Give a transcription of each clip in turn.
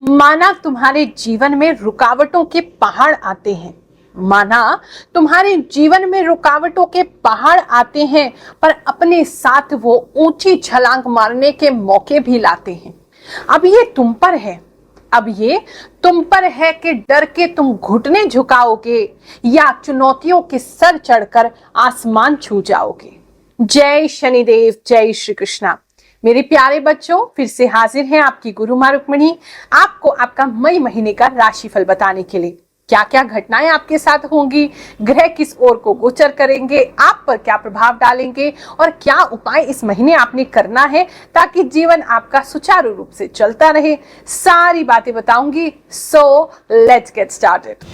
माना तुम्हारे जीवन में रुकावटों के पहाड़ आते हैं, माना तुम्हारे जीवन में रुकावटों के पहाड़ आते हैं, पर अपने साथ वो ऊंची छलांग मारने के मौके भी लाते हैं। अब ये तुम पर है, अब ये तुम पर है कि डर के तुम घुटने झुकाओगे या चुनौतियों के सर चढ़कर आसमान छू जाओगे। जय शनिदेव, जय श्री कृष्णा। मेरे प्यारे बच्चों, फिर से हाजिर हैं आपकी गुरु माँ रुक्मिणी आपको आपका मई महीने का राशिफल बताने के लिए। क्या क्या घटनाएं आपके साथ होंगी, ग्रह किस ओर को गोचर करेंगे, आप पर क्या प्रभाव डालेंगे और क्या उपाय इस महीने आपने करना है ताकि जीवन आपका सुचारू रूप से चलता रहे, सारी बातें बताऊंगी। So let's get started.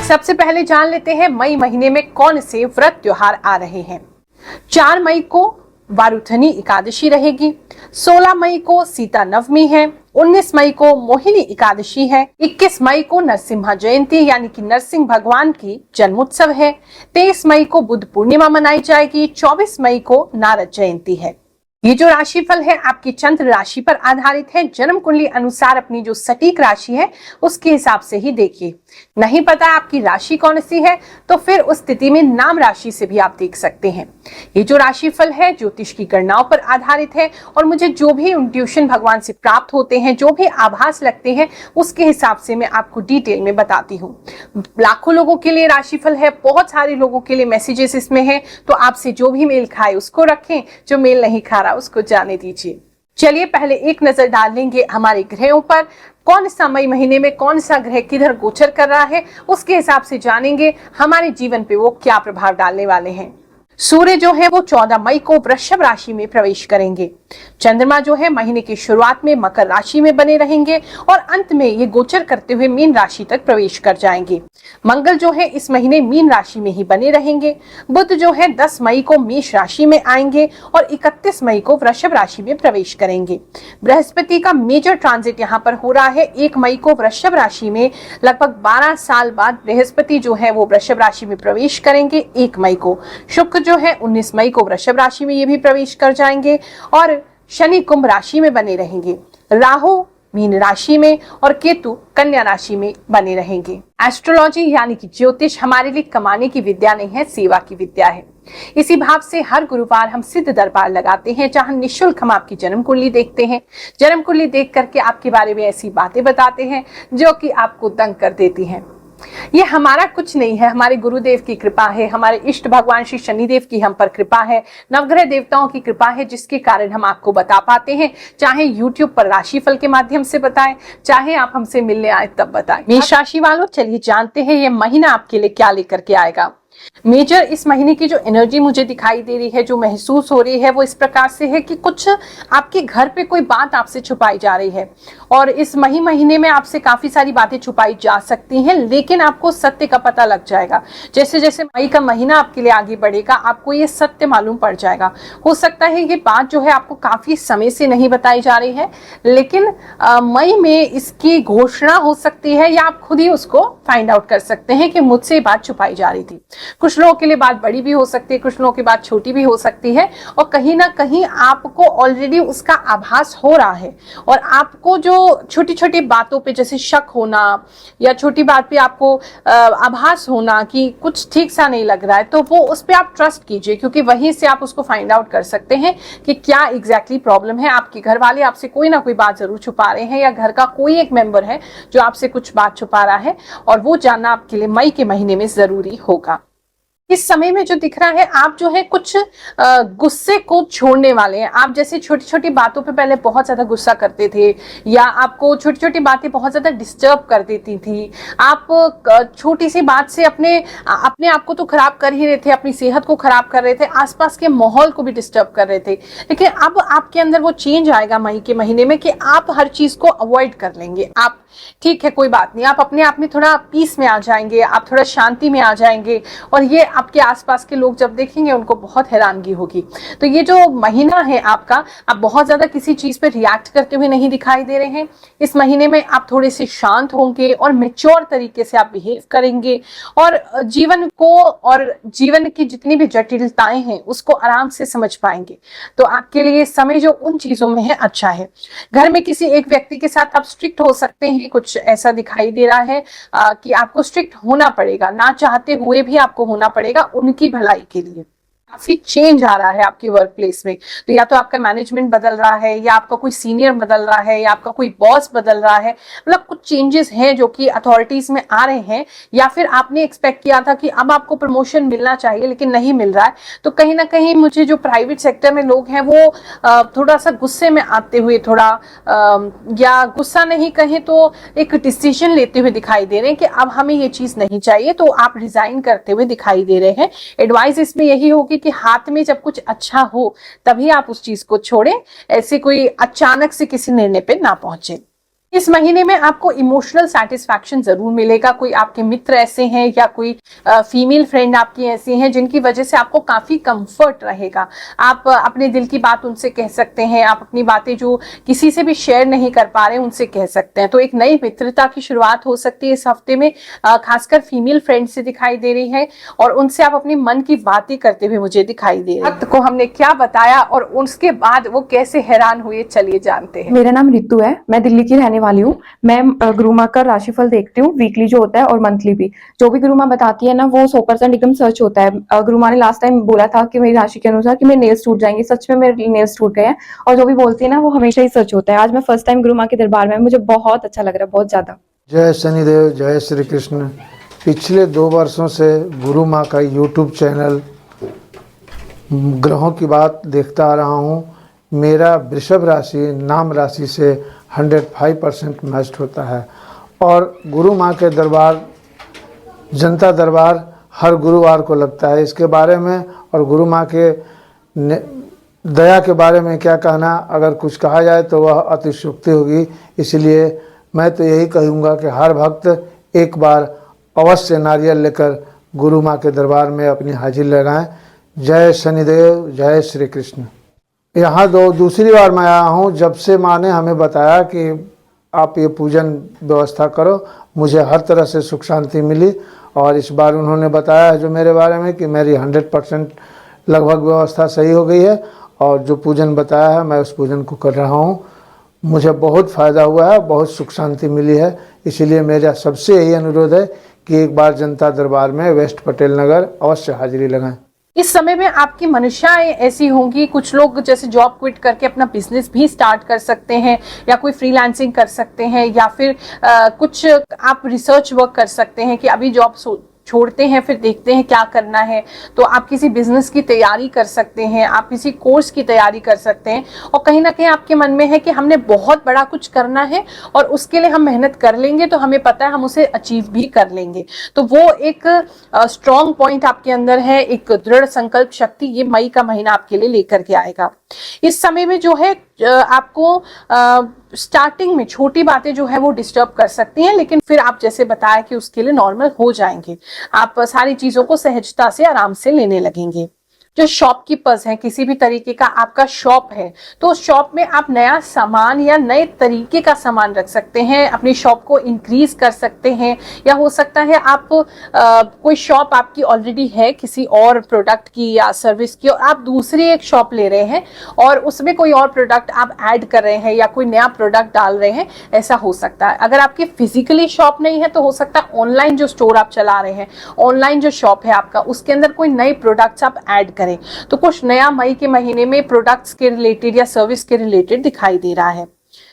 सबसे पहले जान लेते हैं मई महीने में कौन से व्रत त्योहार आ रहे हैं। 4 मई को वारुथनी एकादशी रहेगी, 16 मई को सीता नवमी है, 19 मई को मोहिनी एकादशी है, 21 मई को नरसिम्हा जयंती यानी कि नरसिंह भगवान की जन्मोत्सव है, 23 मई को बुद्ध पूर्णिमा मनाई जाएगी, 24 मई को नारद जयंती है। ये जो राशिफल है आपकी चंद्र राशि पर आधारित है। जन्म कुंडली अनुसार अपनी जो सटीक राशि है उसके हिसाब से ही देखिए। नहीं पता आपकी राशि कौन सी है तो फिर उस स्थिति में नाम राशि से भी आप देख सकते हैं। ये जो राशिफल है ज्योतिष की गणनाओं पर आधारित है और मुझे जो भी इंट्यूशन भगवान से प्राप्त होते हैं, जो भी आभास लगते हैं, उसके हिसाब से मैं आपको डिटेल में बताती हूँ। लाखों लोगों के लिए राशिफल है, बहुत सारे लोगों के लिए मैसेजेस इसमें है, तो आपसे जो भी मेल खाए उसको रखें, जो मेल नहीं खा रहा उसको जाने दीजिए। चलिए पहले एक नजर डाल लेंगे हमारे ग्रहों पर। कौन सा मई महीने में कौन सा ग्रह किधर गोचर कर रहा है, उसके हिसाब से जानेंगे हमारे जीवन पे वो क्या प्रभाव डालने वाले हैं। सूर्य जो है वो 14 मई को वृषभ राशि में प्रवेश करेंगे। चंद्रमा जो है महीने की शुरुआत में मकर राशि में बने रहेंगे और अंत में ये गोचर करते हुए मीन राशि तक प्रवेश कर जाएंगे। मंगल जो है इस महीने मीन राशि में ही बने रहेंगे। बुध जो है 10 मई को मेष राशि में आएंगे और 31 मई को वृषभ राशि में प्रवेश करेंगे। बृहस्पति का मेजर ट्रांजिट यहाँ पर हो रहा है 1 मई को वृषभ राशि में। लगभग 12 साल बाद बृहस्पति जो है वो वृषभ राशि में प्रवेश करेंगे 1 मई को। शुक्र जो है 19 मई को वृषभ राशि में ये भी प्रवेश कर जाएंगे और शनि कुंभ राशि में बने रहेंगे। राहु मीन राशि में और केतु कन्या राशि में बने रहेंगे। एस्ट्रोलॉजी यानी कि ज्योतिष हमारे लिए कमाने की विद्या नहीं है, सेवा की विद्या है। इसी भाव से हर गुरुवार हम सिद्ध दरबार लगाते हैं जहां निःशुल्क हम आपकी जन्म कुंडली देखते हैं। जन्म कुंडली देख करके आपके बारे में ऐसी बातें बताते हैं जो कि आपको दंग कर देती हैं। ये हमारा कुछ नहीं है, हमारे गुरुदेव की कृपा है, हमारे इष्ट भगवान श्री शनिदेव की हम पर कृपा है, नवग्रह देवताओं की कृपा है, जिसके कारण हम आपको बता पाते हैं। चाहे YouTube पर राशिफल के माध्यम से बताएं, चाहे आप हमसे मिलने आए तब बताएं। मेष राशि वालों, चलिए जानते हैं ये महीना आपके लिए क्या लेकर के आएगा। मेजर इस महीने की जो एनर्जी मुझे दिखाई दे रही है, जो महसूस हो रही है, वो इस प्रकार से है कि कुछ आपके घर पे कोई बात आपसे छुपाई जा रही है और इस महीने में आपसे काफी सारी बातें छुपाई जा सकती हैं, लेकिन आपको सत्य का पता लग जाएगा। जैसे जैसे मई का महीना आपके लिए आगे बढ़ेगा आपको ये सत्य मालूम पड़ जाएगा। हो सकता है ये बात जो है आपको काफी समय से नहीं बताई जा रही है, लेकिन मई में इसकी घोषणा हो सकती है या आप खुद ही उसको फाइंड आउट कर सकते हैं कि मुझसे ये बात छुपाई जा रही थी। कुछ लोगों के लिए बात बड़ी भी हो सकती है, कुछ लोगों की बात छोटी भी हो सकती है और कहीं ना कहीं आपको ऑलरेडी उसका आभास हो रहा है और आपको जो छोटी छोटी बातों पे जैसे शक होना या छोटी बात पे आपको आभास होना कि कुछ ठीक सा नहीं लग रहा है, तो वो उस पे आप ट्रस्ट कीजिए, क्योंकि वहीं से आप उसको फाइंड आउट कर सकते हैं कि क्या एग्जैक्टली प्रॉब्लम है। आपके घर वाले आपसे कोई ना कोई बात जरूर छुपा रहे हैं या घर का कोई एक मेंबर है जो आपसे कुछ बात छुपा रहा है और वो जानना आपके लिए मई के महीने में जरूरी होगा। इस समय में जो दिख रहा है आप जो है कुछ गुस्से को छोड़ने वाले हैं। आप जैसे छोटी छोटी बातों पे पहले बहुत ज्यादा गुस्सा करते थे या आपको छोटी छोटी बातें बहुत ज्यादा डिस्टर्ब कर देती थी। आप छोटी सी बात से अपने आप को तो खराब कर ही रहे थे, अपनी सेहत को खराब कर रहे थे, आसपास के माहौल को भी डिस्टर्ब कर रहे थे। लेकिन अब आपके अंदर वो चेंज आएगा मई के महीने में कि आप हर चीज को अवॉइड कर लेंगे। आप ठीक है, कोई बात नहीं, आप अपने आप में थोड़ा पीस में आ जाएंगे, आप थोड़ा शांति में आ जाएंगे और ये आपके आसपास के लोग जब देखेंगे उनको बहुत हैरानगी होगी। तो ये जो महीना है आपका, आप बहुत ज्यादा किसी चीज पे रिएक्ट करते हुए नहीं दिखाई दे रहे हैं। इस महीने में आप थोड़े से शांत होंगे और मेच्योर तरीके से आप बिहेव करेंगे और जीवन को और जीवन की जितनी भी जटिलताएं हैं उसको आराम से समझ पाएंगे। तो आपके लिए समय जो उन चीजों में है अच्छा है। घर में किसी एक व्यक्ति के साथ आप स्ट्रिक्ट हो सकते हैं, कुछ ऐसा दिखाई दे रहा है कि आपको स्ट्रिक्ट होना पड़ेगा, ना चाहते हुए भी आपको होना पड़ेगा उनकी भलाई के लिए। काफी चेंज आ रहा है आपके वर्क प्लेस में, तो या तो आपका मैनेजमेंट बदल रहा है, या आपका कोई सीनियर बदल रहा है, या आपका कोई बॉस बदल रहा है, मतलब कुछ चेंजेस हैं जो कि अथॉरिटीज में आ रहे हैं, या फिर आपने एक्सपेक्ट किया था कि अब आपको प्रमोशन मिलना चाहिए लेकिन नहीं मिल रहा है। तो कहीं ना कहीं मुझे जो प्राइवेट सेक्टर में लोग हैं वो थोड़ा सा गुस्से में आते हुए, थोड़ा या गुस्सा नहीं कहें तो एक डिसीजन लेते हुए दिखाई दे रहे हैं कि अब हमें ये चीज नहीं चाहिए, तो आप रिजाइन करते हुए दिखाई दे रहे हैं। एडवाइस इसमें यही होगी कि हाथ में जब कुछ अच्छा हो तभी आप उस चीज को छोड़ें, ऐसे कोई अचानक से किसी निर्णय पे ना पहुंचे। इस महीने में आपको इमोशनल सेटिस्फैक्शन जरूर मिलेगा। कोई आपके मित्र ऐसे हैं या कोई फीमेल फ्रेंड आपकी ऐसी हैं जिनकी वजह से आपको काफी कंफर्ट रहेगा। आप अपने दिल की बात उनसे कह सकते हैं, आप अपनी बातें जो किसी से भी शेयर नहीं कर पा रहे उनसे कह सकते हैं। तो एक नई मित्रता की शुरुआत हो सकती है इस हफ्ते में, खासकर फीमेल फ्रेंड से दिखाई दे रही है, और उनसे आप अपनी मन की बातें करते हुए मुझे दिखाई दे रहे हैं। को हमने क्या बताया और उसके बाद वो कैसे हैरान हुए, चलिए जानते हैं। मेरा नाम रितु है, मैं दिल्ली की रहने वाली हूँ। मैं गुरु माँ का राशिफल देखती हूँ, वीकली जो होता है और मंथली भी। जो भी गुरु माँ बताती है ना वो 100% एकदम सच होता है। गुरु माँ ने लास्ट टाइम बोला था कि मेरी राशि के अनुसार कि मेरे नेल्स टूट जाएंगे, सच में मेरे नेल्स टूट गए हैं। और जो भी बोलती है ना वो हमेशा ही सच होता है। आज मैं फर्स्ट टाइम गुरु माँ के दरबार में, मुझे बहुत अच्छा लग रहा है, बहुत ज्यादा। जय शनिदेव, जय श्री कृष्ण। पिछले 2 वर्षों से गुरु माँ का यूट्यूब चैनल ग्रहों की बात देखता आ रहा हूँ। मेरा वृषभ राशि नाम राशि से 105% मैच होता है, और गुरु माँ के दरबार, जनता दरबार हर गुरुवार को लगता है। इसके बारे में और गुरु माँ के दया के बारे में क्या कहना, अगर कुछ कहा जाए तो वह अतिशयोक्ति होगी। इसलिए मैं तो यही कहूँगा कि हर भक्त एक बार अवश्य नारियल लेकर गुरु माँ के दरबार में अपनी हाजिरी लगाएं। जय शनिदेव, जय श्री कृष्ण। यहाँ दूसरी बार मैं आया हूँ जब से माँ ने हमें बताया कि आप ये पूजन व्यवस्था करो, मुझे हर तरह से सुख शांति मिली। और इस बार उन्होंने बताया है जो मेरे बारे में कि मेरी 100% लगभग व्यवस्था सही हो गई है, और जो पूजन बताया है मैं उस पूजन को कर रहा हूँ। मुझे बहुत फ़ायदा हुआ है, बहुत सुख शांति मिली है। इसीलिए मेरा सबसे यही अनुरोध है कि एक बार जनता दरबार में वेस्ट पटेल नगर अवश्य हाजिरी लगाएं। इस समय में आपकी मंशाएं ऐसी होंगी, कुछ लोग जैसे जॉब क्विट करके अपना बिजनेस भी स्टार्ट कर सकते हैं, या कोई फ्रीलांसिंग कर सकते हैं, या फिर कुछ आप रिसर्च वर्क कर सकते हैं कि अभी जॉब छोड़ते हैं फिर देखते हैं क्या करना है। तो आप किसी बिजनेस की तैयारी कर सकते हैं, आप किसी कोर्स की तैयारी कर सकते हैं, और कहीं ना कहीं आपके मन में है कि हमने बहुत बड़ा कुछ करना है और उसके लिए हम मेहनत कर लेंगे, तो हमें पता है हम उसे अचीव भी कर लेंगे। तो वो एक स्ट्रॉन्ग पॉइंट आपके अंदर है, एक दृढ़ संकल्प शक्ति ये मई का महीना आपके लिए लेकर के आएगा। इस समय में जो है आपको स्टार्टिंग में छोटी बातें जो है वो डिस्टर्ब कर सकती हैं, लेकिन फिर आप जैसे बताया कि उसके लिए नॉर्मल हो जाएंगे। आप सारी चीजों को सहजता से आराम से लेने लगेंगे। जो शॉपकीपर्स हैं, किसी भी तरीके का आपका शॉप है, तो उस शॉप में आप नया सामान या नए तरीके का सामान रख सकते हैं, अपनी शॉप को इंक्रीज कर सकते हैं। या हो सकता है आप कोई शॉप आपकी ऑलरेडी है किसी और प्रोडक्ट की या सर्विस की, और आप दूसरी एक शॉप ले रहे हैं और उसमें कोई और प्रोडक्ट आप ऐड कर रहे हैं या कोई नया प्रोडक्ट डाल रहे हैं, ऐसा हो सकता है। अगर आपकी फिजिकली शॉप नहीं है तो हो सकता है ऑनलाइन जो स्टोर आप चला रहे हैं, ऑनलाइन जो शॉप है आपका, उसके अंदर कोई नए प्रोडक्ट्स आप ऐड करें। तो कुछ नया मई के महीने में प्रोडक्ट्स के रिलेटेड या सर्विस के रिलेटेड दिखाई दे रहा है।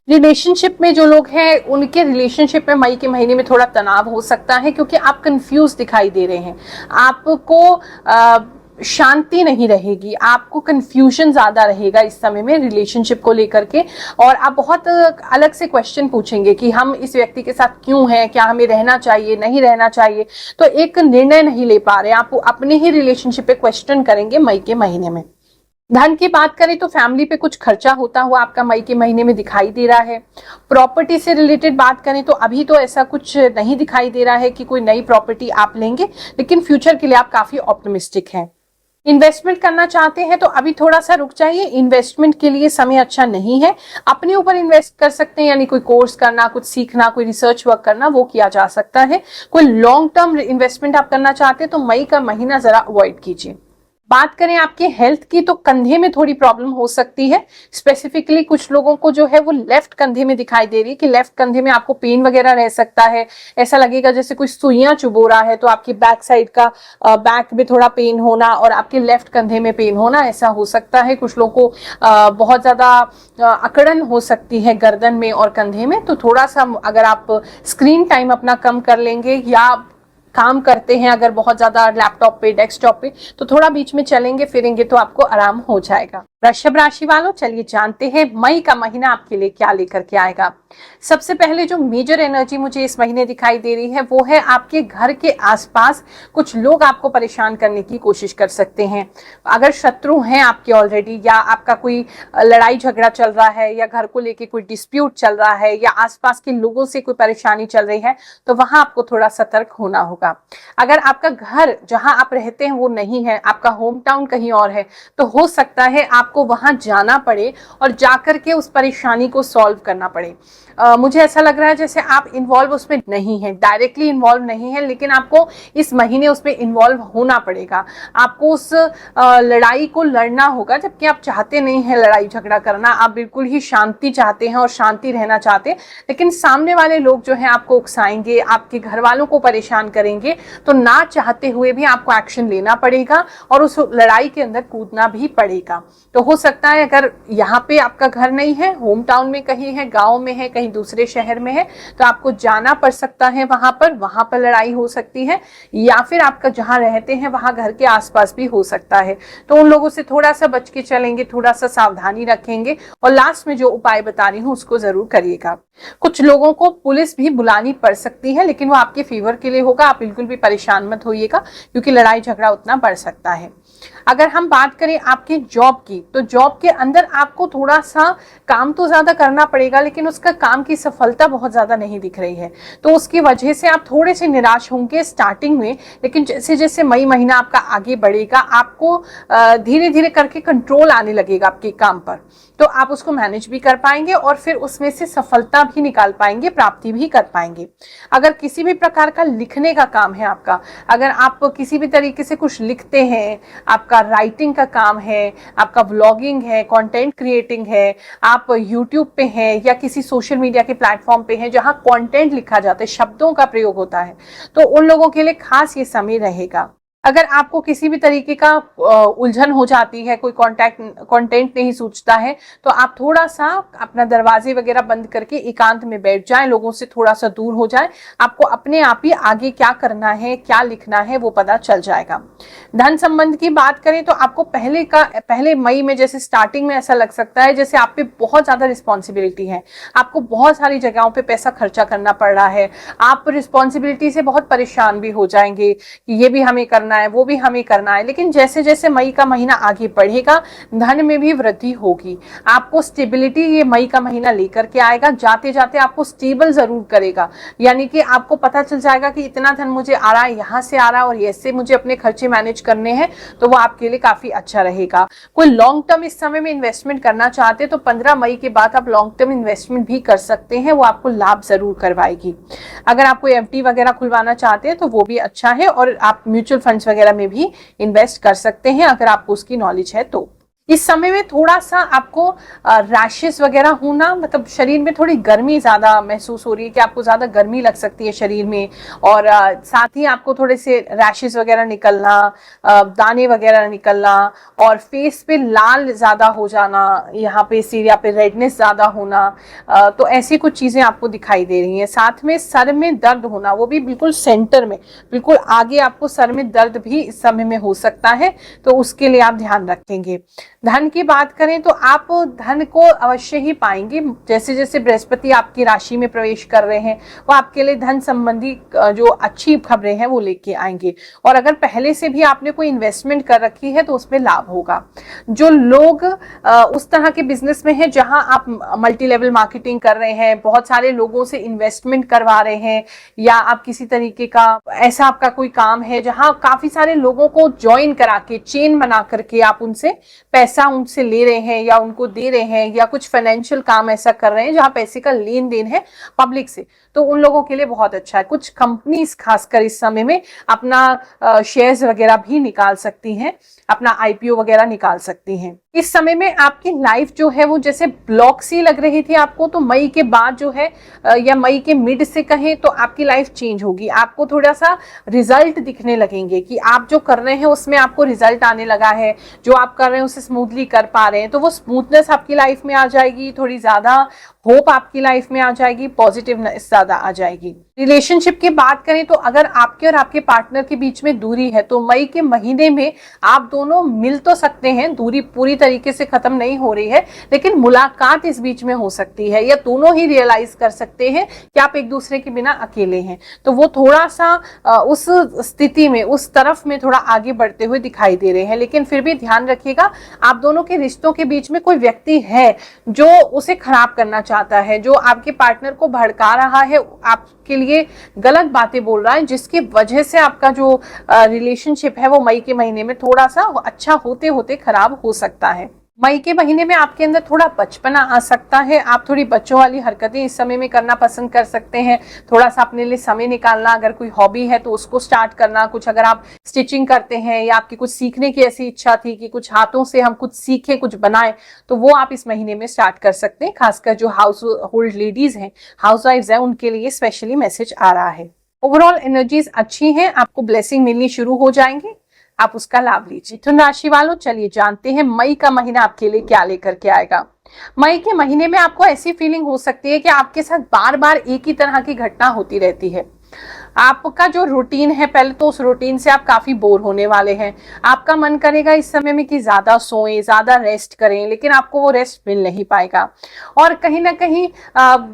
रिलेशनशिप में जो लोग हैं उनके रिलेशनशिप में मई के महीने में थोड़ा तनाव हो सकता है, क्योंकि आप कंफ्यूज दिखाई दे रहे हैं, आपको शांति नहीं रहेगी, आपको कंफ्यूजन ज्यादा रहेगा इस समय में रिलेशनशिप को लेकर के, और आप बहुत अलग से क्वेश्चन पूछेंगे कि हम इस व्यक्ति के साथ क्यों हैं, क्या हमें रहना चाहिए, नहीं रहना चाहिए। तो एक निर्णय नहीं ले पा रहे, आप अपने ही रिलेशनशिप पे क्वेश्चन करेंगे मई के महीने में। धन की बात करें तो फैमिली पे कुछ खर्चा होता हुआ आपका मई के महीने में दिखाई दे रहा है। प्रॉपर्टी से रिलेटेड बात करें तो अभी तो ऐसा कुछ नहीं दिखाई दे रहा है कि कोई नई प्रॉपर्टी आप लेंगे, लेकिन फ्यूचर के लिए आप काफी ऑप्टिमिस्टिक हैं। इन्वेस्टमेंट करना चाहते हैं तो अभी थोड़ा सा रुक जाइए, इन्वेस्टमेंट के लिए समय अच्छा नहीं है। अपने ऊपर इन्वेस्ट कर सकते हैं, यानी कोई कोर्स करना, कुछ सीखना, कोई रिसर्च वर्क करना, वो किया जा सकता है। कोई लॉन्ग टर्म इन्वेस्टमेंट आप करना चाहते हैं तो मई का महीना जरा अवॉइड कीजिए। बात करें आपके हेल्थ की तो कंधे में थोड़ी प्रॉब्लम हो सकती है। स्पेसिफिकली कुछ लोगों को जो है वो लेफ्ट कंधे में दिखाई दे रही है कि लेफ्ट कंधे में आपको पेन वगैरह रह सकता है। ऐसा लगेगा जैसे कोई सुइयां चुभो रहा है, तो आपकी बैक साइड का बैक में थोड़ा पेन होना और आपके लेफ्ट कंधे में पेन होना, ऐसा हो सकता है। कुछ लोगों को बहुत ज्यादा अकड़न हो सकती है गर्दन में और कंधे में, तो थोड़ा सा अगर आप स्क्रीन टाइम अपना कम कर लेंगे या काम करते हैं अगर बहुत ज्यादा लैपटॉप पे, डेस्कटॉप पे, तो थोड़ा बीच में चलेंगे फिरेंगे तो आपको आराम हो जाएगा। वृषभ राशि वालों, चलिए जानते हैं मई का महीना आपके लिए क्या लेकर के आएगा। सबसे पहले जो मेजर एनर्जी मुझे इस महीने दिखाई दे रही है वो है आपके घर के आसपास कुछ लोग आपको परेशान करने की कोशिश कर सकते हैं। अगर शत्रु हैं आपके ऑलरेडी, या आपका कोई लड़ाई झगड़ा चल रहा है, या घर को लेके कोई डिस्प्यूट चल रहा है, या आसपास के लोगों से कोई परेशानी चल रही है, तो वहां आपको थोड़ा सतर्क होना होगा। अगर आपका घर जहां आप रहते हैं वो नहीं है, आपका होम टाउन कहीं और है, तो हो सकता है आपको वहां जाना पड़े और जाकर के उस परेशानी को सॉल्व करना पड़े। मुझे ऐसा लग रहा है जैसे आप इन्वॉल्व उसमें नहीं है, डायरेक्टली इन्वॉल्व नहीं है, लेकिन आपको इस महीने उसमें इन्वॉल्व होना पड़ेगा। आपको उस लड़ाई को लड़ना होगा, जबकि आप चाहते नहीं है लड़ाई झगड़ा करना, आप बिल्कुल ही शांति चाहते हैं और शांति रहना चाहते हैं, लेकिन सामने वाले लोग जो है आपको उकसाएंगे, आपके घर वालों को परेशान करेंगे, तो ना चाहते हुए भी आपको एक्शन लेना पड़ेगा और उस लड़ाई के अंदर कूदना भी पड़ेगा। तो हो सकता है अगर यहाँ पे आपका घर नहीं है, होम टाउन में कहीं है, गांव में है, कहीं दूसरे शहर में है, तो आपको जाना पड़ सकता है वहां पर लड़ाई हो सकती है, या फिर आपका जहां रहते हैं वहां घर के आसपास भी हो सकता है। तो उन लोगों से थोड़ा सा बच के चलेंगे, थोड़ा सा सावधानी रखेंगे, और लास्ट में जो उपाय बता रही हूँ उसको जरूर करिएगा। कुछ लोगों को पुलिस भी बुलानी पड़ सकती है, लेकिन वो आपके फेवर के लिए होगा, आप बिल्कुल भी परेशान मत होइएगा, क्योंकि लड़ाई झगड़ा उतना बढ़ सकता है। अगर हम बात करें आपके जॉब की, तो जॉब के अंदर आपको थोड़ा सा काम तो ज्यादा करना पड़ेगा, लेकिन उसका काम की सफलता बहुत ज्यादा नहीं दिख रही है, तो उसकी वजह से आप थोड़े से निराश होंगे स्टार्टिंग में, लेकिन जैसे जैसे मई महीना आपका आगे बढ़ेगा, आपको धीरे धीरे करके कंट्रोल आने लगेगा आपके काम पर, तो आप उसको मैनेज भी कर पाएंगे और फिर उसमें से सफलता भी निकाल पाएंगे, प्राप्ति भी कर पाएंगे। अगर किसी भी प्रकार का लिखने का काम है आपका, अगर आप किसी भी तरीके से कुछ लिखते हैं, आपका राइटिंग का काम है, आपका व्लॉगिंग है, कंटेंट क्रिएटिंग है, आप यूट्यूब पे हैं या किसी सोशल मीडिया के प्लेटफॉर्म पे हैं जहां कंटेंट लिखा जाता है, शब्दों का प्रयोग होता है, तो उन लोगों के लिए खास ये समय रहेगा। अगर आपको किसी भी तरीके का उलझन हो जाती है, कोई कंटेंट नहीं सूझता है, तो आप थोड़ा सा अपना दरवाजे वगैरह बंद करके एकांत में बैठ जाएं, लोगों से थोड़ा सा दूर हो जाएं, आपको अपने आप ही आगे क्या करना है, क्या लिखना है वो पता चल जाएगा। धन संबंध की बात करें तो आपको पहले मई में जैसे स्टार्टिंग में ऐसा लग सकता है जैसे आप पे बहुत ज्यादा रिस्पॉन्सिबिलिटी है, आपको बहुत सारी जगहों पे पैसा खर्चा करना पड़ रहा है, आप रिस्पॉन्सिबिलिटी से बहुत परेशान भी हो जाएंगे कि ये भी हमें करना है, वो भी हमें करना है। लेकिन जैसे जैसे मई का महीना आगे बढ़ेगा, धन में भी वृद्धि होगी, आपको स्टेबिलिटी ये मई का महीना लेकर के आएगा, जाते जाते आपको स्टेबल जरूर करेगा, यानी कि आपको पता चल जाएगा कि इतना धन मुझे आ रहा है, यहाँ से आ रहा है और ऐसे मुझे अपने खर्चे मैनेज करने हैं, तो वो आपके लिए काफी अच्छा रहेगा। कोई लॉन्ग टर्म इस समय में इन्वेस्टमेंट करना चाहते हैं तो 15 मई के बाद आप लॉन्ग टर्म इन्वेस्टमेंट भी कर सकते हैं, वो आपको लाभ जरूर करवाएगी। अगर आप कोई एफडी वगैरह खुलवाना चाहते हैं तो वो भी अच्छा है, और आप म्यूचुअल फंड्स वगैरह में भी इन्वेस्ट कर सकते हैं अगर आपको उसकी नॉलेज है तो। इस समय में थोड़ा सा आपको रैशेस वगैरह होना, मतलब शरीर में थोड़ी गर्मी ज्यादा महसूस हो रही है कि आपको ज्यादा गर्मी लग सकती है शरीर में, और साथ ही आपको थोड़े से रैशेस वगैरह निकलना, दाने वगैरह निकलना, और फेस पे लाल ज्यादा हो जाना, यहाँ पे सीरिया पे रेडनेस ज्यादा होना, तो ऐसी कुछ चीजें आपको दिखाई दे रही हैं। साथ में सर में दर्द होना, वो भी बिल्कुल सेंटर में, बिल्कुल आगे आपको सर में दर्द भी इस समय में हो सकता है, तो उसके लिए आप ध्यान रखेंगे। धन की बात करें तो आप धन को अवश्य ही पाएंगे। जैसे जैसे बृहस्पति आपकी राशि में प्रवेश कर रहे हैं वो आपके लिए धन संबंधी जो अच्छी खबरें हैं वो लेके आएंगे। और अगर पहले से भी आपने कोई इन्वेस्टमेंट कर रखी है तो उसमें लाभ होगा। जो लोग उस तरह के बिजनेस में हैं जहां आप मल्टी लेवल मार्केटिंग कर रहे हैं, बहुत सारे लोगों से इन्वेस्टमेंट करवा रहे हैं, या आप किसी तरीके का ऐसा आपका कोई काम है जहां काफी सारे लोगों को ज्वाइन करा के चेन बना करके आप उनसे पैसा उनसे ले रहे हैं या उनको दे रहे हैं, या कुछ फाइनेंशियल काम ऐसा कर रहे हैं जहां पैसे का लेन देन है पब्लिक से, तो उन लोगों के लिए बहुत अच्छा है। कुछ कंपनीज खासकर इस समय में अपना शेयर्स वगैरह भी निकाल सकती हैं, अपना आईपीओ वगैरह निकाल सकती हैं। इस समय में आपकी लाइफ जो है वो जैसे ब्लॉक सी लग रही थी आपको, तो मई के बाद जो है या मई के मिड से कहें तो आपकी लाइफ चेंज होगी। आपको थोड़ा सा रिजल्ट दिखने लगेंगे कि आप जो कर रहे हैं उसमें आपको रिजल्ट आने लगा है, जो आप कर रहे हैं उसे स्मूथली कर पा रहे हैं, तो वो स्मूथनेस आपकी लाइफ में आ जाएगी, थोड़ी ज्यादा होप आपकी लाइफ में आ जाएगी, पॉजिटिवनेस ज्यादा आ जाएगी। रिलेशनशिप की बात करें तो अगर आपके और आपके पार्टनर के बीच में दूरी है तो मई के महीने में आप दोनों मिल तो सकते हैं, दूरी पूरी तरीके से खत्म नहीं हो रही है, लेकिन मुलाकात इस बीच में हो सकती है, या दोनों ही रियलाइज कर सकते हैं कि आप एक दूसरे के बिना अकेले हैं। तो वो थोड़ा सा उस स्थिति में, उस तरफ में थोड़ा आगे बढ़ते हुए दिखाई दे रहे हैं। लेकिन फिर भी ध्यान रखिएगा, आप दोनों के रिश्तों के बीच में कोई व्यक्ति है जो उसे खराब करना चाहता है, जो आपके पार्टनर को भड़का रहा है, आपके लिए गलत बातें बोल रहा है, जिसकी वजह से आपका जो रिलेशनशिप है वो मई के महीने में थोड़ा सा अच्छा होते होते खराब हो सकता है। मई के महीने में आपके अंदर थोड़ा बचपना आ सकता है, आप थोड़ी बच्चों वाली हरकतें इस समय में करना पसंद कर सकते हैं। थोड़ा सा अपने लिए समय निकालना, अगर कोई हॉबी है तो उसको स्टार्ट करना, कुछ अगर आप स्टिचिंग करते हैं या आपकी कुछ सीखने की ऐसी इच्छा थी कि कुछ हाथों से हम कुछ सीखें, कुछ बनाएं, तो वो आप इस महीने में स्टार्ट कर सकते हैं। खासकर जो हाउस होल्ड लेडीज हैं, हाउस वाइफ्स हैं, उनके लिए स्पेशली मैसेज आ रहा है। ओवरऑल एनर्जीज अच्छी हैं, आपको ब्लेसिंग मिलनी शुरू हो जाएंगे, आप उसका लाभ लीजिए। मिथुन राशि वालों, चलिए जानते हैं मई का महीना आपके लिए क्या लेकर के आएगा। मई के महीने में आपको ऐसी फीलिंग हो सकती है कि आपके साथ बार बार एक ही तरह की घटना होती रहती है। आपका जो रूटीन है, पहले तो उस रूटीन से आप काफी बोर होने वाले हैं। आपका मन करेगा इस समय में कि ज्यादा सोएं, ज्यादा रेस्ट करें, लेकिन आपको वो रेस्ट मिल नहीं पाएगा। और कहीं ना कहीं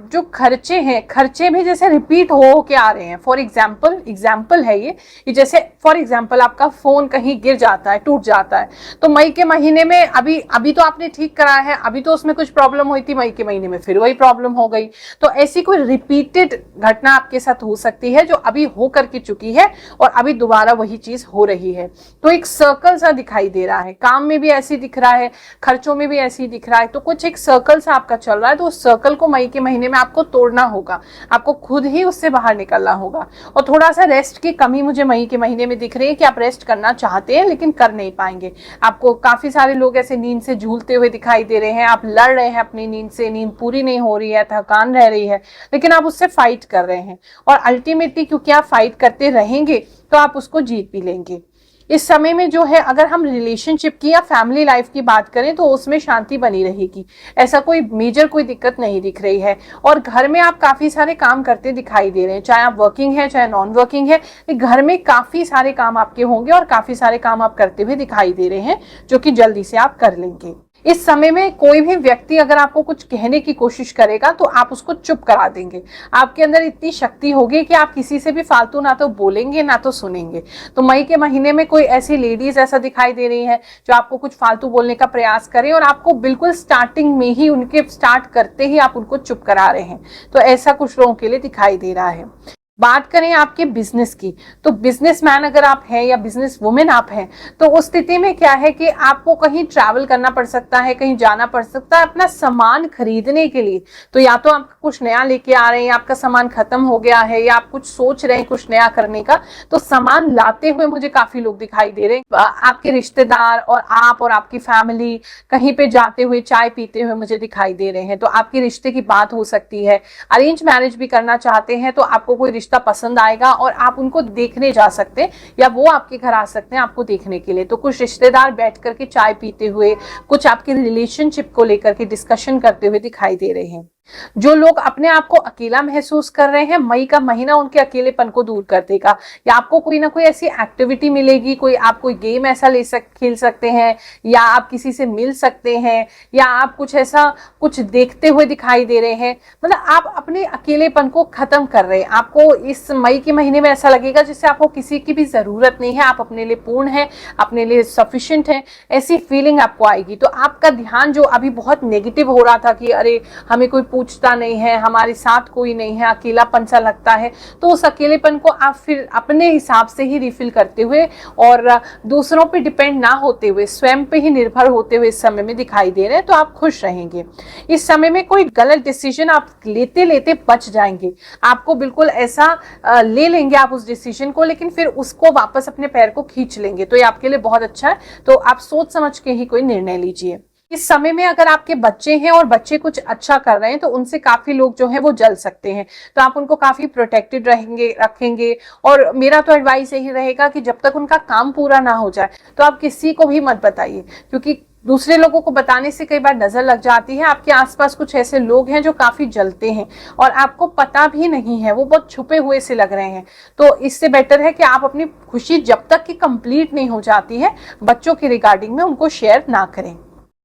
जो खर्चे हैं, खर्चे भी जैसे रिपीट हो के आ रहे हैं। फॉर एग्जाम्पल है ये जैसे फॉर एग्जाम्पल आपका फोन कहीं गिर जाता है, टूट जाता है, तो मई के महीने में अभी तो आपने ठीक कराया है, अभी तो उसमें कुछ प्रॉब्लम हुई थी, मई के महीने में फिर वही प्रॉब्लम हो गई। तो ऐसी कोई रिपीटेड घटना आपके साथ हो सकती है जो अभी हो करके चुकी है और अभी दोबारा वही चीज हो रही है। तो एक सर्कल सा दिखाई दे रहा है, काम में भी ऐसी दिख रहा है, खर्चों में भी ऐसी दिख रहा है, तो कुछ एक सर्कल सा आपका चल रहा है। तो उस सर्कल को मई के महीने में आपको तोड़ना होगा, आपको खुद ही उससे बाहर निकलना होगा। और थोड़ा सा रेस्ट की कमी मुझे मई के महीने में दिख रही है कि आप रेस्ट करना चाहते हैं लेकिन कर नहीं पाएंगे। आपको काफी सारे लोग ऐसे नींद से झूलते हुए दिखाई दे रहे हैं, आप लड़ रहे हैं अपनी नींद से, नींद पूरी नहीं हो रही है, थकान रह रही है, लेकिन आप उससे फाइट कर रहे हैं। और अल्टीमेटली क्योंकि आप फाइट करते रहेंगे तो आप उसको जीत भी लेंगे। इस समय में जो है, अगर हम रिलेशनशिप की या फैमिली लाइफ की बात करें तो उसमें शांति बनी रहेगी, ऐसा कोई मेजर कोई दिक्कत नहीं दिख रही है। और घर में आप काफी सारे काम करते दिखाई दे रहे हैं, चाहे आप वर्किंग है चाहे नॉन वर्किंग है, घर में काफी सारे काम आपके होंगे और काफी सारे काम आप करते हुए दिखाई दे रहे हैं जो कि जल्दी से आप कर लेंगे। इस समय में कोई भी व्यक्ति अगर आपको कुछ कहने की कोशिश करेगा तो आप उसको चुप करा देंगे। आपके अंदर इतनी शक्ति होगी कि आप किसी से भी फालतू ना तो बोलेंगे ना तो सुनेंगे। तो मई के महीने में कोई ऐसी लेडीज ऐसा दिखाई दे रही है जो आपको कुछ फालतू बोलने का प्रयास करें और आपको बिल्कुल स्टार्टिंग में ही, उनके स्टार्ट करते ही आप उनको चुप करा रहे हैं। तो ऐसा कुछ लोगों के लिए दिखाई दे रहा है। बात करें आपके बिजनेस की, तो बिजनेसमैन अगर आप हैं या बिजनेस वुमेन आप हैं, तो उस स्थिति में क्या है कि आपको कहीं ट्रैवल करना पड़ सकता है, कहीं जाना पड़ सकता है अपना सामान खरीदने के लिए। तो या तो आप कुछ नया लेके आ रहे हैं, आपका सामान खत्म हो गया है, या आप कुछ सोच रहे हैं कुछ नया करने का, तो सामान लाते हुए मुझे काफी लोग दिखाई दे रहे हैं। आपके रिश्तेदार और आप और आपकी फैमिली कहीं पे जाते हुए, चाय पीते हुए मुझे दिखाई दे रहे हैं। तो आपके रिश्ते की बात हो सकती है। अरेंज मैरिज भी करना चाहते हैं तो आपको कोई रिश्ता पसंद आएगा और आप उनको देखने जा सकते हैं, या वो आपके घर आ सकते हैं आपको देखने के लिए। तो कुछ रिश्तेदार बैठ करके चाय पीते हुए कुछ आपके रिलेशनशिप को लेकर के डिस्कशन करते हुए दिखाई दे रहे हैं। जो लोग अपने आप को अकेला महसूस कर रहे हैं, मई का महीना उनके अकेलेपन को दूर कर देगा। या आपको कोई ना कोई ऐसी एक्टिविटी मिलेगी, आप कोई गेम ऐसा खेल सकते हैं, या आप किसी से मिल सकते हैं, या आप कुछ ऐसा कुछ देखते हुए दिखाई दे रहे हैं। मतलब आप अपने अकेलेपन को खत्म कर रहे हैं। आपको इस मई के महीने में ऐसा लगेगा जैसे आपको किसी की भी जरूरत नहीं है, आप अपने लिए पूर्ण हैं, अपने लिए सफिशिएंट हैं, ऐसी फीलिंग आपको आएगी। तो आपका ध्यान जो अभी बहुत नेगेटिव हो रहा था कि अरे हमें कोई पूछता नहीं है, हमारे साथ कोई नहीं है, अकेलापन सा लगता है, तो उस अकेलेपन को आप फिर अपने हिसाब से ही रिफिल करते हुए और दूसरों पे डिपेंड ना होते हुए स्वयं पे ही निर्भर होते हुए इस समय में दिखाई दे रहे हैं। तो आप खुश रहेंगे। इस समय में कोई गलत डिसीजन आप लेते लेते बच जाएंगे। आपको बिल्कुल ऐसा ले लेंगे आप उस डिसीजन को, लेकिन फिर उसको वापस अपने पैर को खींच लेंगे। तो ये आपके लिए बहुत अच्छा है। तो आप सोच समझ के ही कोई निर्णय लीजिए। इस समय में अगर आपके बच्चे हैं और बच्चे कुछ अच्छा कर रहे हैं तो उनसे काफी लोग जो है वो जल सकते हैं। तो आप उनको काफी प्रोटेक्टेड रखेंगे। और मेरा तो एडवाइस यही रहेगा कि जब तक उनका काम पूरा ना हो जाए तो आप किसी को भी मत बताइए, क्योंकि दूसरे लोगों को बताने से कई बार नजर लग जाती है। आपके आसपास कुछ ऐसे लोग हैं जो काफी जलते हैं और आपको पता भी नहीं है, वो बहुत छुपे हुए से लग रहे हैं। तो इससे बेटर है कि आप अपनी खुशी जब तक कि कंप्लीट नहीं हो जाती है बच्चों के रिगार्डिंग में उनको शेयर ना करें।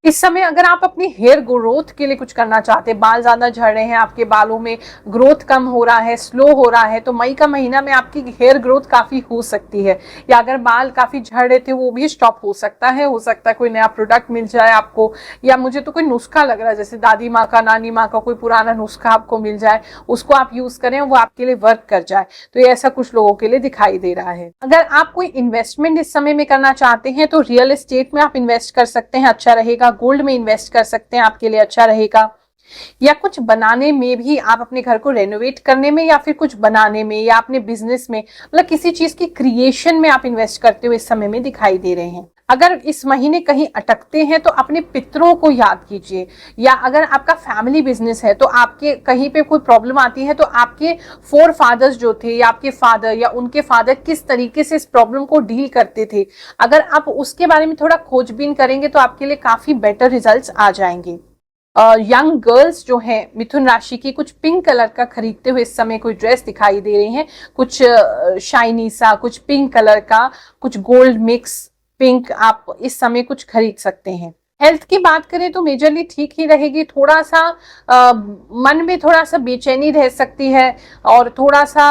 इस समय अगर आप अपनी हेयर ग्रोथ के लिए कुछ करना चाहते हैं, बाल ज्यादा झड़ रहे हैं, आपके बालों में ग्रोथ कम हो रहा है, स्लो हो रहा है, तो मई का महीना में आपकी हेयर ग्रोथ काफी हो सकती है। या अगर बाल काफी झड़ रहे थे वो भी स्टॉप हो सकता है कोई नया प्रोडक्ट मिल जाए आपको, या मुझे तो कोई नुस्खा लग रहा है जैसे दादी माँ का, नानी माँ का कोई पुराना नुस्खा आपको मिल जाए, उसको आप यूज करें, वो आपके लिए वर्क कर जाए। तो ये ऐसा कुछ लोगों के लिए दिखाई दे रहा है। अगर आप कोई इन्वेस्टमेंट इस समय में करना चाहते हैं तो रियल एस्टेट में आप इन्वेस्ट कर सकते हैं, अच्छा रहेगा। गोल्ड में इन्वेस्ट कर सकते हैं, आपके लिए अच्छा रहेगा। या कुछ बनाने में भी, आप अपने घर को रेनोवेट करने में या फिर कुछ बनाने में या अपने बिजनेस में, मतलब किसी चीज की क्रिएशन में आप इन्वेस्ट करते हुए इस समय में दिखाई दे रहे हैं। अगर इस महीने कहीं अटकते हैं तो अपने पितरों को याद कीजिए। या अगर आपका फैमिली बिजनेस है तो आपके कहीं पे कोई प्रॉब्लम आती है तो आपके फोर फादर्स जो थे या आपके फादर या उनके फादर किस तरीके से इस प्रॉब्लम को डील करते थे, अगर आप उसके बारे में थोड़ा खोजबीन करेंगे तो आपके लिए काफी बेटर रिजल्ट्स आ जाएंगे। यंग गर्ल्स जो हैं मिथुन राशि की, कुछ पिंक कलर का खरीदते हुए इस समय कोई ड्रेस दिखाई दे रही हैं, कुछ शाइनी सा, कुछ पिंक कलर का, कुछ गोल्ड मिक्स पिंक आप इस समय कुछ खरीद सकते हैं। हेल्थ की बात करें तो मेजरली ठीक ही रहेगी। थोड़ा सा मन में थोड़ा सा बेचैनी रह सकती है और थोड़ा सा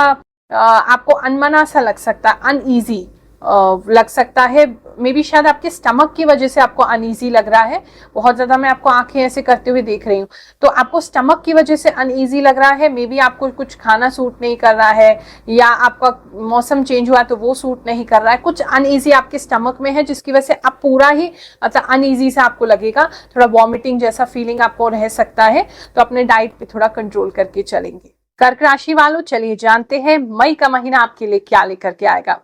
आपको अनमना सा लग सकता है, अनईजी लग सकता है। मे बी शायद आपके स्टमक की वजह से आपको अनईजी लग रहा है। बहुत ज्यादा मैं आपको आंखें ऐसे करते हुए देख रही हूँ, तो आपको स्टमक की वजह से अनईजी लग रहा है। मे बी आपको कुछ खाना सूट नहीं कर रहा है, या आपका मौसम चेंज हुआ तो वो सूट नहीं कर रहा है, कुछ अनईजी आपके स्टमक में है जिसकी वजह से आप पूरा ही अच्छा अनईजी से आपको लगेगा। थोड़ा वॉमिटिंग जैसा फीलिंग आपको रह सकता है, तो अपने डाइट पे थोड़ा कंट्रोल करके चलेंगे। कर्क राशि वालों, चलिए जानते हैं मई का महीना आपके लिए क्या लेकर के आएगा।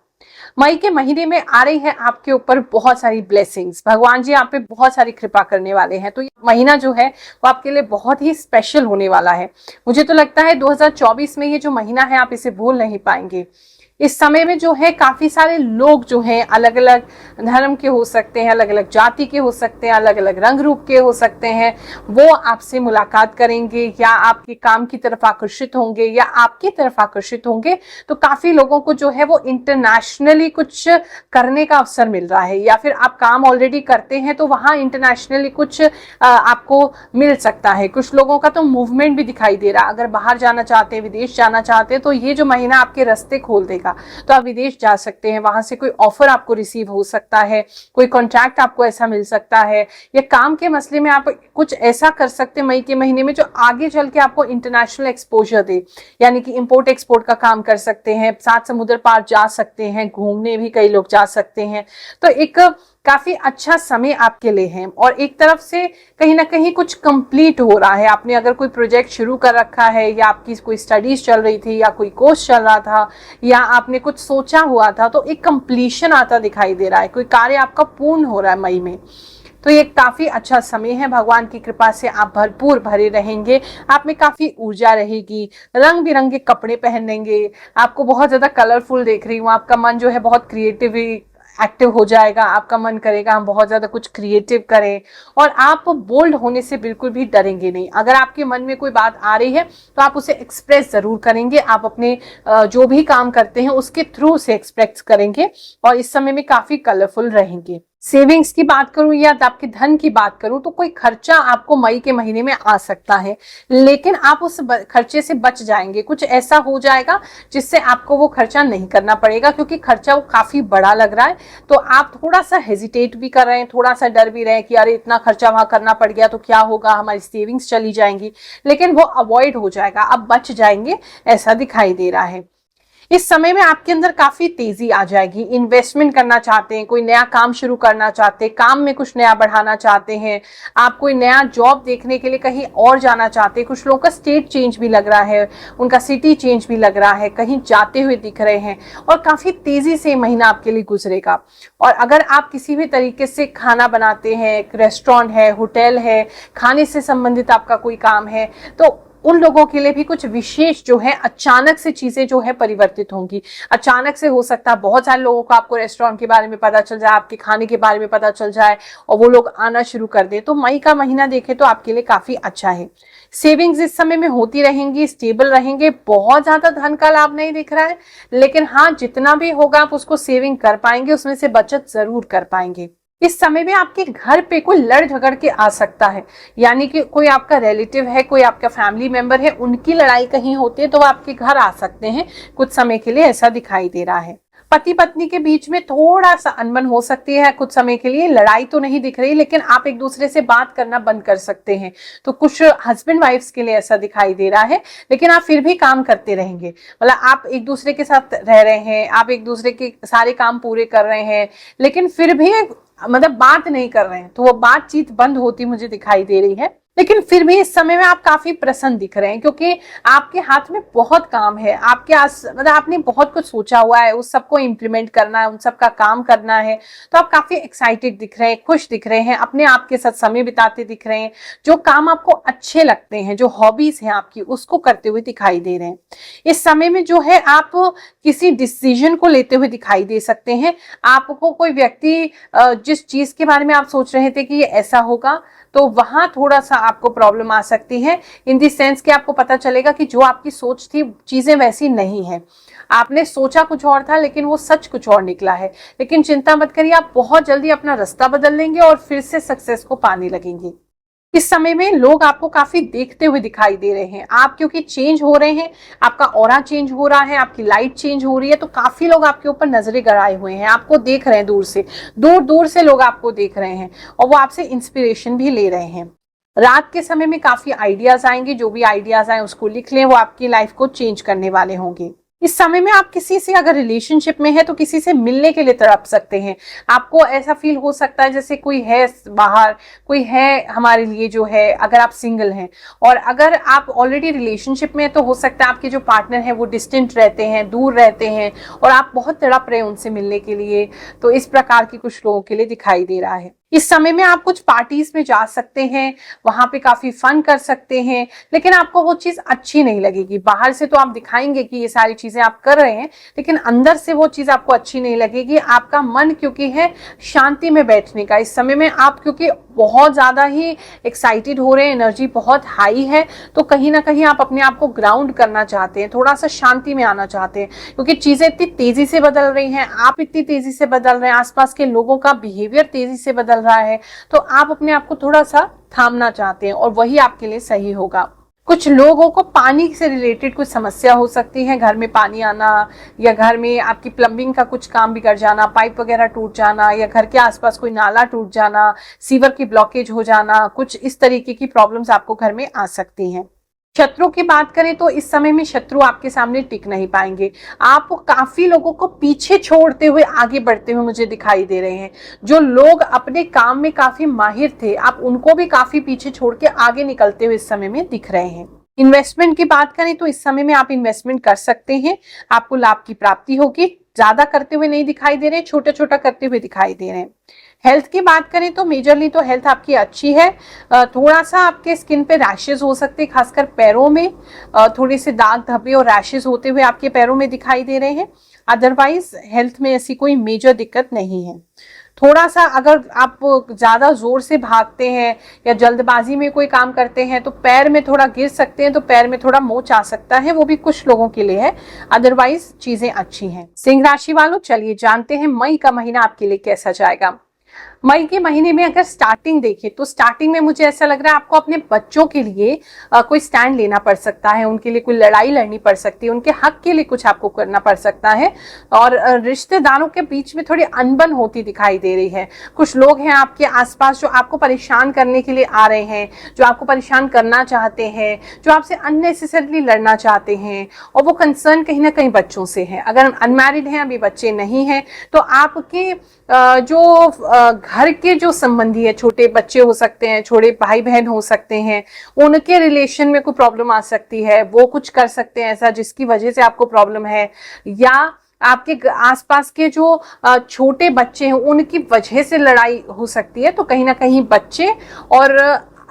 मई के महीने में आ रही है आपके ऊपर बहुत सारी ब्लेसिंग्स। भगवान जी आप पे बहुत सारी कृपा करने वाले हैं। तो ये महीना जो है वो आपके लिए बहुत ही स्पेशल होने वाला है। मुझे तो लगता है 2024 में ये जो महीना है आप इसे भूल नहीं पाएंगे। इस समय में जो है काफी सारे लोग जो हैं अलग अलग धर्म के हो सकते हैं, अलग अलग जाति के हो सकते हैं, अलग अलग रंग रूप के हो सकते हैं, वो आपसे मुलाकात करेंगे या आपके काम की तरफ आकर्षित होंगे या आपकी तरफ आकर्षित होंगे। तो काफी लोगों को जो है वो इंटरनेशनली कुछ करने का अवसर मिल रहा है, या फिर आप काम ऑलरेडी करते हैं तो वहां इंटरनेशनली कुछ आपको मिल सकता है। कुछ लोगों का तो मूवमेंट भी दिखाई दे रहा है। अगर बाहर जाना चाहते हैं, विदेश जाना चाहते हैं, तो ये जो महीना आपके रास्ते खोल देगा। तो आप विदेश जा सकते हैं, वहां से कोई ऑफर आपको रिसीव हो सकता है, कोई कॉन्ट्रैक्ट आपको ऐसा मिल सकता है, या काम के मसले में आप कुछ ऐसा कर सकते हैं मई के महीने में जो आगे चल के आपको इंटरनेशनल एक्सपोजर दे। यानी कि इंपोर्ट एक्सपोर्ट का काम कर सकते हैं, सात समुद्र पार जा सकते हैं, घूमने भी कई लोग जा सकते हैं। तो एक काफी अच्छा समय आपके लिए है। और एक तरफ से कहीं ना कहीं कुछ कंप्लीट हो रहा है। आपने अगर कोई प्रोजेक्ट शुरू कर रखा है, या आपकी कोई स्टडीज चल रही थी, या कोई कोर्स चल रहा था, या आपने कुछ सोचा हुआ था, तो एक कंप्लीशन आता दिखाई दे रहा है। कोई कार्य आपका पूर्ण हो रहा है मई में। तो ये काफी अच्छा समय है। भगवान की कृपा से आप भरपूर भरे रहेंगे। आप में काफी ऊर्जा रहेगी, रंग बिरंगे कपड़े पहनेंगे, आपको बहुत ज्यादा कलरफुल देख रही हूँ। आपका मन जो है बहुत क्रिएटिव एक्टिव हो जाएगा, आपका मन करेगा हम बहुत ज्यादा कुछ क्रिएटिव करें और आप बोल्ड होने से बिल्कुल भी डरेंगे नहीं। अगर आपके मन में कोई बात आ रही है तो आप उसे एक्सप्रेस जरूर करेंगे, आप अपने जो भी काम करते हैं उसके थ्रू उसे एक्सप्रेस करेंगे और इस समय में काफी कलरफुल रहेंगे। सेविंग्स की बात करूं या आपके धन की बात करूं तो कोई खर्चा आपको मई के महीने में आ सकता है, लेकिन आप उस खर्चे से बच जाएंगे। कुछ ऐसा हो जाएगा जिससे आपको वो खर्चा नहीं करना पड़ेगा, क्योंकि खर्चा वो काफी बड़ा लग रहा है तो आप थोड़ा सा हेजिटेट भी कर रहे हैं, थोड़ा सा डर भी रहे हैं कि अरे इतना खर्चा वहां करना पड़ गया तो क्या होगा, हमारी सेविंग्स चली जाएंगी, लेकिन वो अवॉइड हो जाएगा, आप बच जाएंगे, ऐसा दिखाई दे रहा है। इस समय में आपके अंदर काफी तेजी आ जाएगी। इन्वेस्टमेंट करना चाहते हैं, कोई नया काम शुरू करना चाहते हैं, काम में कुछ नया बढ़ाना चाहते हैं, आप कोई नया जॉब देखने के लिए कहीं और जाना चाहते हैं, कुछ लोगों का स्टेट चेंज भी लग रहा है, उनका सिटी चेंज भी लग रहा है, कहीं जाते हुए दिख रहे हैं और काफी तेजी से महीना आपके लिए गुजरेगा। और अगर आप किसी भी तरीके से खाना बनाते हैं, रेस्टोरेंट है, होटल है, खाने से संबंधित आपका कोई काम है, तो उन लोगों के लिए भी कुछ विशेष जो है अचानक से चीजें जो है परिवर्तित होंगी। अचानक से हो सकता है बहुत सारे लोगों को आपको रेस्टोरेंट के बारे में पता चल जाए, आपके खाने के बारे में पता चल जाए और वो लोग आना शुरू कर दे। तो मई का महीना देखें तो आपके लिए काफी अच्छा है। सेविंग्स इस समय में होती रहेंगी, स्टेबल रहेंगे, बहुत ज्यादा धन का लाभ नहीं दिख रहा है, लेकिन हाँ जितना भी होगा आप उसको सेविंग कर पाएंगे, उसमें से बचत जरूर कर पाएंगे। इस समय में आपके घर पे कोई लड़ झगड़ के आ सकता है, यानी कि कोई आपका रिलेटिव है, कोई आपका फैमिली मेंबर है, उनकी लड़ाई कहीं होती है तो वो आपके घर आ सकते हैं कुछ समय के लिए, ऐसा दिखाई दे रहा है। पति पत्नी के बीच में थोड़ा सा अनबन हो सकती है कुछ समय के लिए, लड़ाई तो नहीं दिख रही, लेकिन आप एक दूसरे से बात करना बंद कर सकते हैं। तो कुछ हस्बैंड वाइफ्स के लिए ऐसा दिखाई दे रहा है, लेकिन आप फिर भी काम करते रहेंगे, मतलब आप एक दूसरे के साथ रह रहे हैं, आप एक दूसरे के सारे काम पूरे कर रहे हैं, लेकिन फिर भी मतलब बात नहीं कर रहे हैं, तो वो बातचीत बंद होती मुझे दिखाई दे रही है। लेकिन फिर भी इस समय में आप काफी प्रसन्न दिख रहे हैं, क्योंकि आपके हाथ में बहुत काम है, आपके मतलब आपने बहुत कुछ सोचा हुआ है, उस सबको इम्प्लीमेंट करना है, उन सबका काम करना है, तो आप काफी एक्साइटेड दिख रहे हैं, खुश दिख रहे हैं, अपने आप के साथ समय बिताते दिख रहे हैं, जो काम आपको अच्छे लगते हैं, जो हॉबीज हैं आपकी, उसको करते हुए दिखाई दे रहे हैं। इस समय में जो है आप किसी डिसीजन को लेते हुए दिखाई दे सकते हैं। आपको कोई व्यक्ति जिस चीज के बारे में आप सोच रहे थे कि ये ऐसा होगा, तो वहां थोड़ा सा आपको प्रॉब्लम आ सकती है, इन द सेंस कि आपको पता चलेगा कि जो आपकी सोच थी चीजें वैसी नहीं है, आपने सोचा कुछ और था लेकिन वो सच कुछ और निकला है। लेकिन चिंता मत करिए, आप बहुत जल्दी अपना रास्ता बदल लेंगे और फिर से सक्सेस को पाने लगेंगे। इस समय में लोग आपको काफी देखते हुए दिखाई दे रहे हैं, आप क्योंकि चेंज हो रहे हैं, आपका ऑरा चेंज हो रहा है, आपकी लाइट चेंज हो रही है, तो काफी लोग आपके ऊपर नजरें गड़ाए हुए हैं, आपको देख रहे हैं दूर से, दूर दूर से लोग आपको देख रहे हैं और वो आपसे इंस्पिरेशन भी ले रहे हैं। रात के समय में काफी आइडियाज आएंगे, जो भी आइडियाज आए उसको लिख लें, वो आपकी लाइफ को चेंज करने वाले होंगे। इस समय में आप किसी से अगर रिलेशनशिप में है तो किसी से मिलने के लिए तड़प सकते हैं, आपको ऐसा फील हो सकता है जैसे कोई है बाहर, कोई है हमारे लिए जो है, अगर आप सिंगल हैं। और अगर आप ऑलरेडी रिलेशनशिप में है तो हो सकता है आपके जो पार्टनर है वो डिस्टेंट रहते हैं, दूर रहते हैं और आप बहुत तड़प रहे हैं उनसे मिलने के लिए, तो इस प्रकार की कुछ लोगों के लिए दिखाई दे रहा है। इस समय में आप कुछ पार्टीज में जा सकते हैं, वहां पे काफी फन कर सकते हैं, लेकिन आपको वो चीज अच्छी नहीं लगेगी। बाहर से तो आप दिखाएंगे कि ये सारी चीजें आप कर रहे हैं, लेकिन अंदर से वो चीज आपको अच्छी नहीं लगेगी। आपका मन क्योंकि है शांति में बैठने का, इस समय में आप क्योंकि बहुत ज्यादा ही एक्साइटेड हो रहे हैं, एनर्जी बहुत हाई है, तो कहीं ना कहीं आप अपने आप को ग्राउंड करना चाहते हैं, थोड़ा सा शांति में आना चाहते हैं, क्योंकि चीजें इतनी तेजी से बदल रही हैं, आप इतनी तेजी से बदल रहे हैं, आसपास के लोगों का बिहेवियर तेजी से बदल रहा है, तो आप अपने आप को थोड़ा सा थामना चाहते हैं और वही आपके लिए सही होगा। कुछ लोगों को पानी से रिलेटेड कुछ समस्या हो सकती है, घर में पानी आना या घर में आपकी प्लम्बिंग का कुछ काम बिगड़ जाना, पाइप वगैरह टूट जाना या घर के आसपास कोई नाला टूट जाना, सीवर की ब्लॉकेज हो जाना, कुछ इस तरीके की प्रॉब्लम्स आपको घर में आ सकती हैं। शत्रु की बात करें तो इस समय में शत्रु आपके सामने टिक नहीं पाएंगे, आप काफी लोगों को पीछे छोड़ते हुए आगे बढ़ते हुए मुझे दिखाई दे रहे हैं। जो लोग अपने काम में काफी माहिर थे, आप उनको भी काफी पीछे छोड़ के आगे निकलते हुए इस समय में दिख रहे हैं। इन्वेस्टमेंट की बात करें तो इस समय में आप इन्वेस्टमेंट कर सकते हैं, आपको लाभ की प्राप्ति होगी। ज्यादा करते हुए नहीं दिखाई दे रहे, छोटा छोटा करते हुए दिखाई दे रहे हैं। हेल्थ की बात करें तो मेजरली तो हेल्थ आपकी अच्छी है। थोड़ा सा आपके स्किन पे रैशेज हो सकते हैं, खासकर पैरों में थोड़े से दाग धब्बे और रैशेज होते हुए आपके पैरों में दिखाई दे रहे हैं। अदरवाइज हेल्थ में ऐसी कोई मेजर दिक्कत नहीं है। थोड़ा सा अगर आप ज्यादा जोर से भागते हैं या जल्दबाजी में कोई काम करते हैं तो पैर में थोड़ा गिर सकते हैं, तो पैर में थोड़ा मोच आ सकता है, वो भी कुछ लोगों के लिए है। अदरवाइज चीजें अच्छी हैं। सिंह राशि वालों, चलिए जानते हैं मई का महीना आपके लिए कैसा जाएगा। मई के महीने में अगर स्टार्टिंग देखें तो स्टार्टिंग में मुझे ऐसा लग रहा है आपको अपने बच्चों के लिए कोई स्टैंड लेना पड़ सकता है, उनके लिए कोई लड़ाई लड़नी पड़ सकती है, उनके हक के लिए कुछ आपको करना पड़ सकता है। और रिश्तेदारों के बीच में थोड़ी अनबन होती दिखाई दे रही है। कुछ लोग हैं आपके आसपास जो आपको परेशान करने के लिए आ रहे हैं, जो आपको परेशान करना चाहते हैं, जो आपसे अननेसेसरली लड़ना चाहते हैं, और वो कंसर्न कहीं ना कहीं बच्चों से है। अगर अनमैरिड हैं, अभी बच्चे नहीं हैं, तो आपके जो घर के जो संबंधी है, छोटे बच्चे हो सकते हैं, छोटे भाई बहन हो सकते हैं, उनके रिलेशन में कोई प्रॉब्लम आ सकती है। वो कुछ कर सकते हैं ऐसा जिसकी वजह से आपको प्रॉब्लम है, या आपके आसपास के जो छोटे बच्चे हैं उनकी वजह से लड़ाई हो सकती है। तो कहीं ना कहीं बच्चे और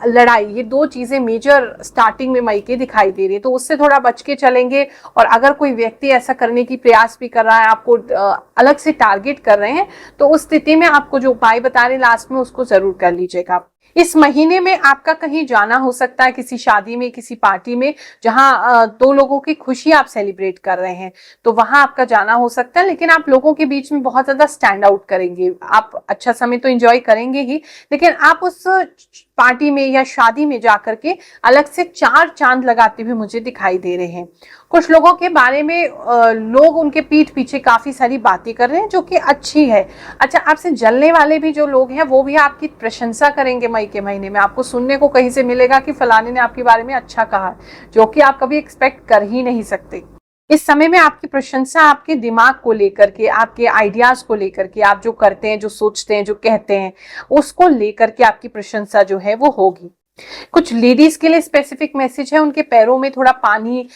लड़ाई, ये दो चीजें मेजर स्टार्टिंग में मई के दिखाई दे रही है, तो उससे थोड़ा बच के चलेंगे। और अगर कोई व्यक्ति ऐसा करने की प्रयास भी कर रहा है, आपको अलग से टारगेट कर रहे हैं, तो उस स्थिति में आपको जो उपाय बता रहे लास्ट में उसको जरूर कर लीजिएगा। इस महीने में आपका कहीं जाना हो सकता है, किसी शादी में, किसी पार्टी में, जहां दो लोगों की खुशी आप सेलिब्रेट कर रहे हैं, तो वहां आपका जाना हो सकता है। लेकिन आप लोगों के बीच में बहुत ज्यादा स्टैंड आउट करेंगे। आप अच्छा समय तो एंजॉय करेंगे ही, लेकिन आप उस पार्टी में या शादी में जाकर के अलग से चार चांद लगाते हुए मुझे दिखाई दे रहे हैं। कुछ लोगों के बारे में लोग उनके पीठ पीछे काफी सारी बातें कर रहे हैं, जो कि अच्छी है। अच्छा, आपसे जलने वाले भी जो लोग हैं वो भी आपकी प्रशंसा करेंगे। मई के महीने में आपको सुनने को कहीं से मिलेगा कि फलाने ने आपके बारे में अच्छा कहा, जो कि आप कभी एक्सपेक्ट कर ही नहीं सकते। इस समय में आपकी प्रशंसा आपके दिमाग को लेकर के, आपके आइडियाज को लेकर के, आप जो करते हैं, जो सोचते हैं, जो कहते हैं, उसको लेकर के आपकी प्रशंसा जो है वो होगी। कुछ लेडीज के लिए स्पेसिफिक मैसेज है, उनके पैरों में थोड़ा पानी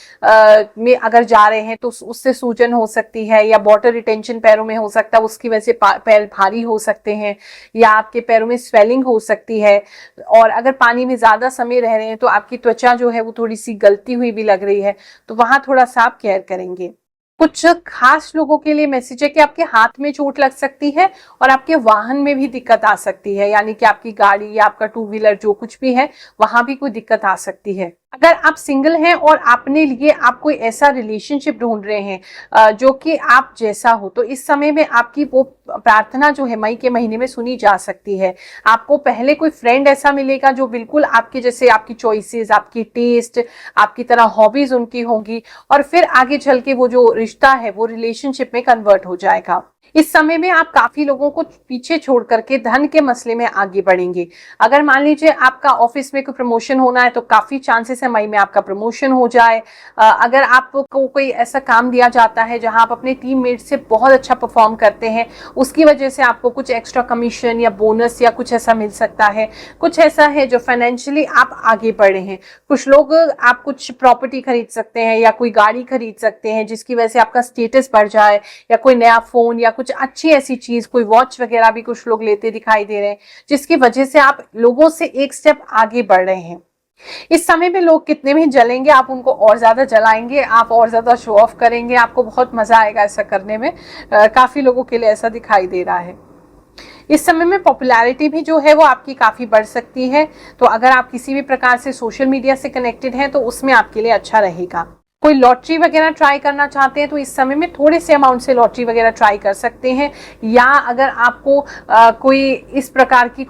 में अगर जा रहे हैं तो उससे सूजन हो सकती है, या वाटर रिटेंशन पैरों में हो सकता है, उसकी वजह से पैर भारी हो सकते हैं, या आपके पैरों में स्वेलिंग हो सकती है। और अगर पानी में ज्यादा समय रह रहे हैं तो आपकी त्वचा जो है वो थोड़ी सी गलती हुई भी लग रही है, तो वहां थोड़ा सा आप केयर करेंगे। कुछ खास लोगों के लिए मैसेज है कि आपके हाथ में चोट लग सकती है और आपके वाहन में भी दिक्कत आ सकती है, यानी कि आपकी गाड़ी या आपका टू व्हीलर जो कुछ भी है वहां भी कोई दिक्कत आ सकती है। अगर आप सिंगल हैं और अपने लिए आप कोई ऐसा रिलेशनशिप ढूंढ रहे हैं जो कि आप जैसा हो, तो इस समय में आपकी वो प्रार्थना जो है मई के महीने में सुनी जा सकती है। आपको पहले कोई फ्रेंड ऐसा मिलेगा जो बिल्कुल आपके जैसे, आपकी चॉइसेस, आपकी टेस्ट, आपकी तरह हॉबीज उनकी होंगी, और फिर आगे चल के वो जो रिश्ता है वो रिलेशनशिप में कन्वर्ट हो जाएगा। इस समय में आप काफी लोगों को पीछे छोड़ करके धन के मसले में आगे बढ़ेंगे। अगर मान लीजिए आपका ऑफिस में कोई प्रमोशन होना है तो काफी चांसेस है मई में आपका प्रमोशन हो जाए। अगर आपको कोई ऐसा काम दिया जाता है जहां आप अपने टीममेट से बहुत अच्छा परफॉर्म करते हैं, उसकी वजह से आपको कुछ एक्स्ट्रा कमीशन या बोनस या कुछ ऐसा मिल सकता है। कुछ ऐसा है जो फाइनेंशियली आप आगे बढ़ रहे हैं। कुछ लोग, आप कुछ प्रॉपर्टी खरीद सकते हैं या कोई गाड़ी खरीद सकते हैं जिसकी वजह से आपका स्टेटस बढ़ जाए, या कोई नया फोन या कुछ अच्छी ऐसी चीज, कोई वॉच वगैरह भी कुछ लोग लेते दिखाई दे रहे हैं, जिसकी वजह से आप लोगों से एक स्टेप आगे बढ़ रहे हैं। इस समय में लोग कितने भी जलेंगे, आप उनको और ज्यादा जलाएंगे, आप और ज्यादा शो ऑफ करेंगे, आपको बहुत मजा आएगा ऐसा करने में। काफी लोगों के लिए ऐसा दिखाई दे रहा है। इस समय में पॉपुलैरिटी भी जो है वो आपकी काफी बढ़ सकती है। तो अगर आप किसी भी प्रकार से सोशल मीडिया से कनेक्टेड हैं तो उसमें आपके लिए अच्छा रहेगा। कोई लॉटरी वगैरह ट्राई करना चाहते हैं तो इस समय में थोड़े से अमाउंट से लॉटरी वगैरह ट्राई कर सकते हैं। या अगर आपको कोई इस प्रकार की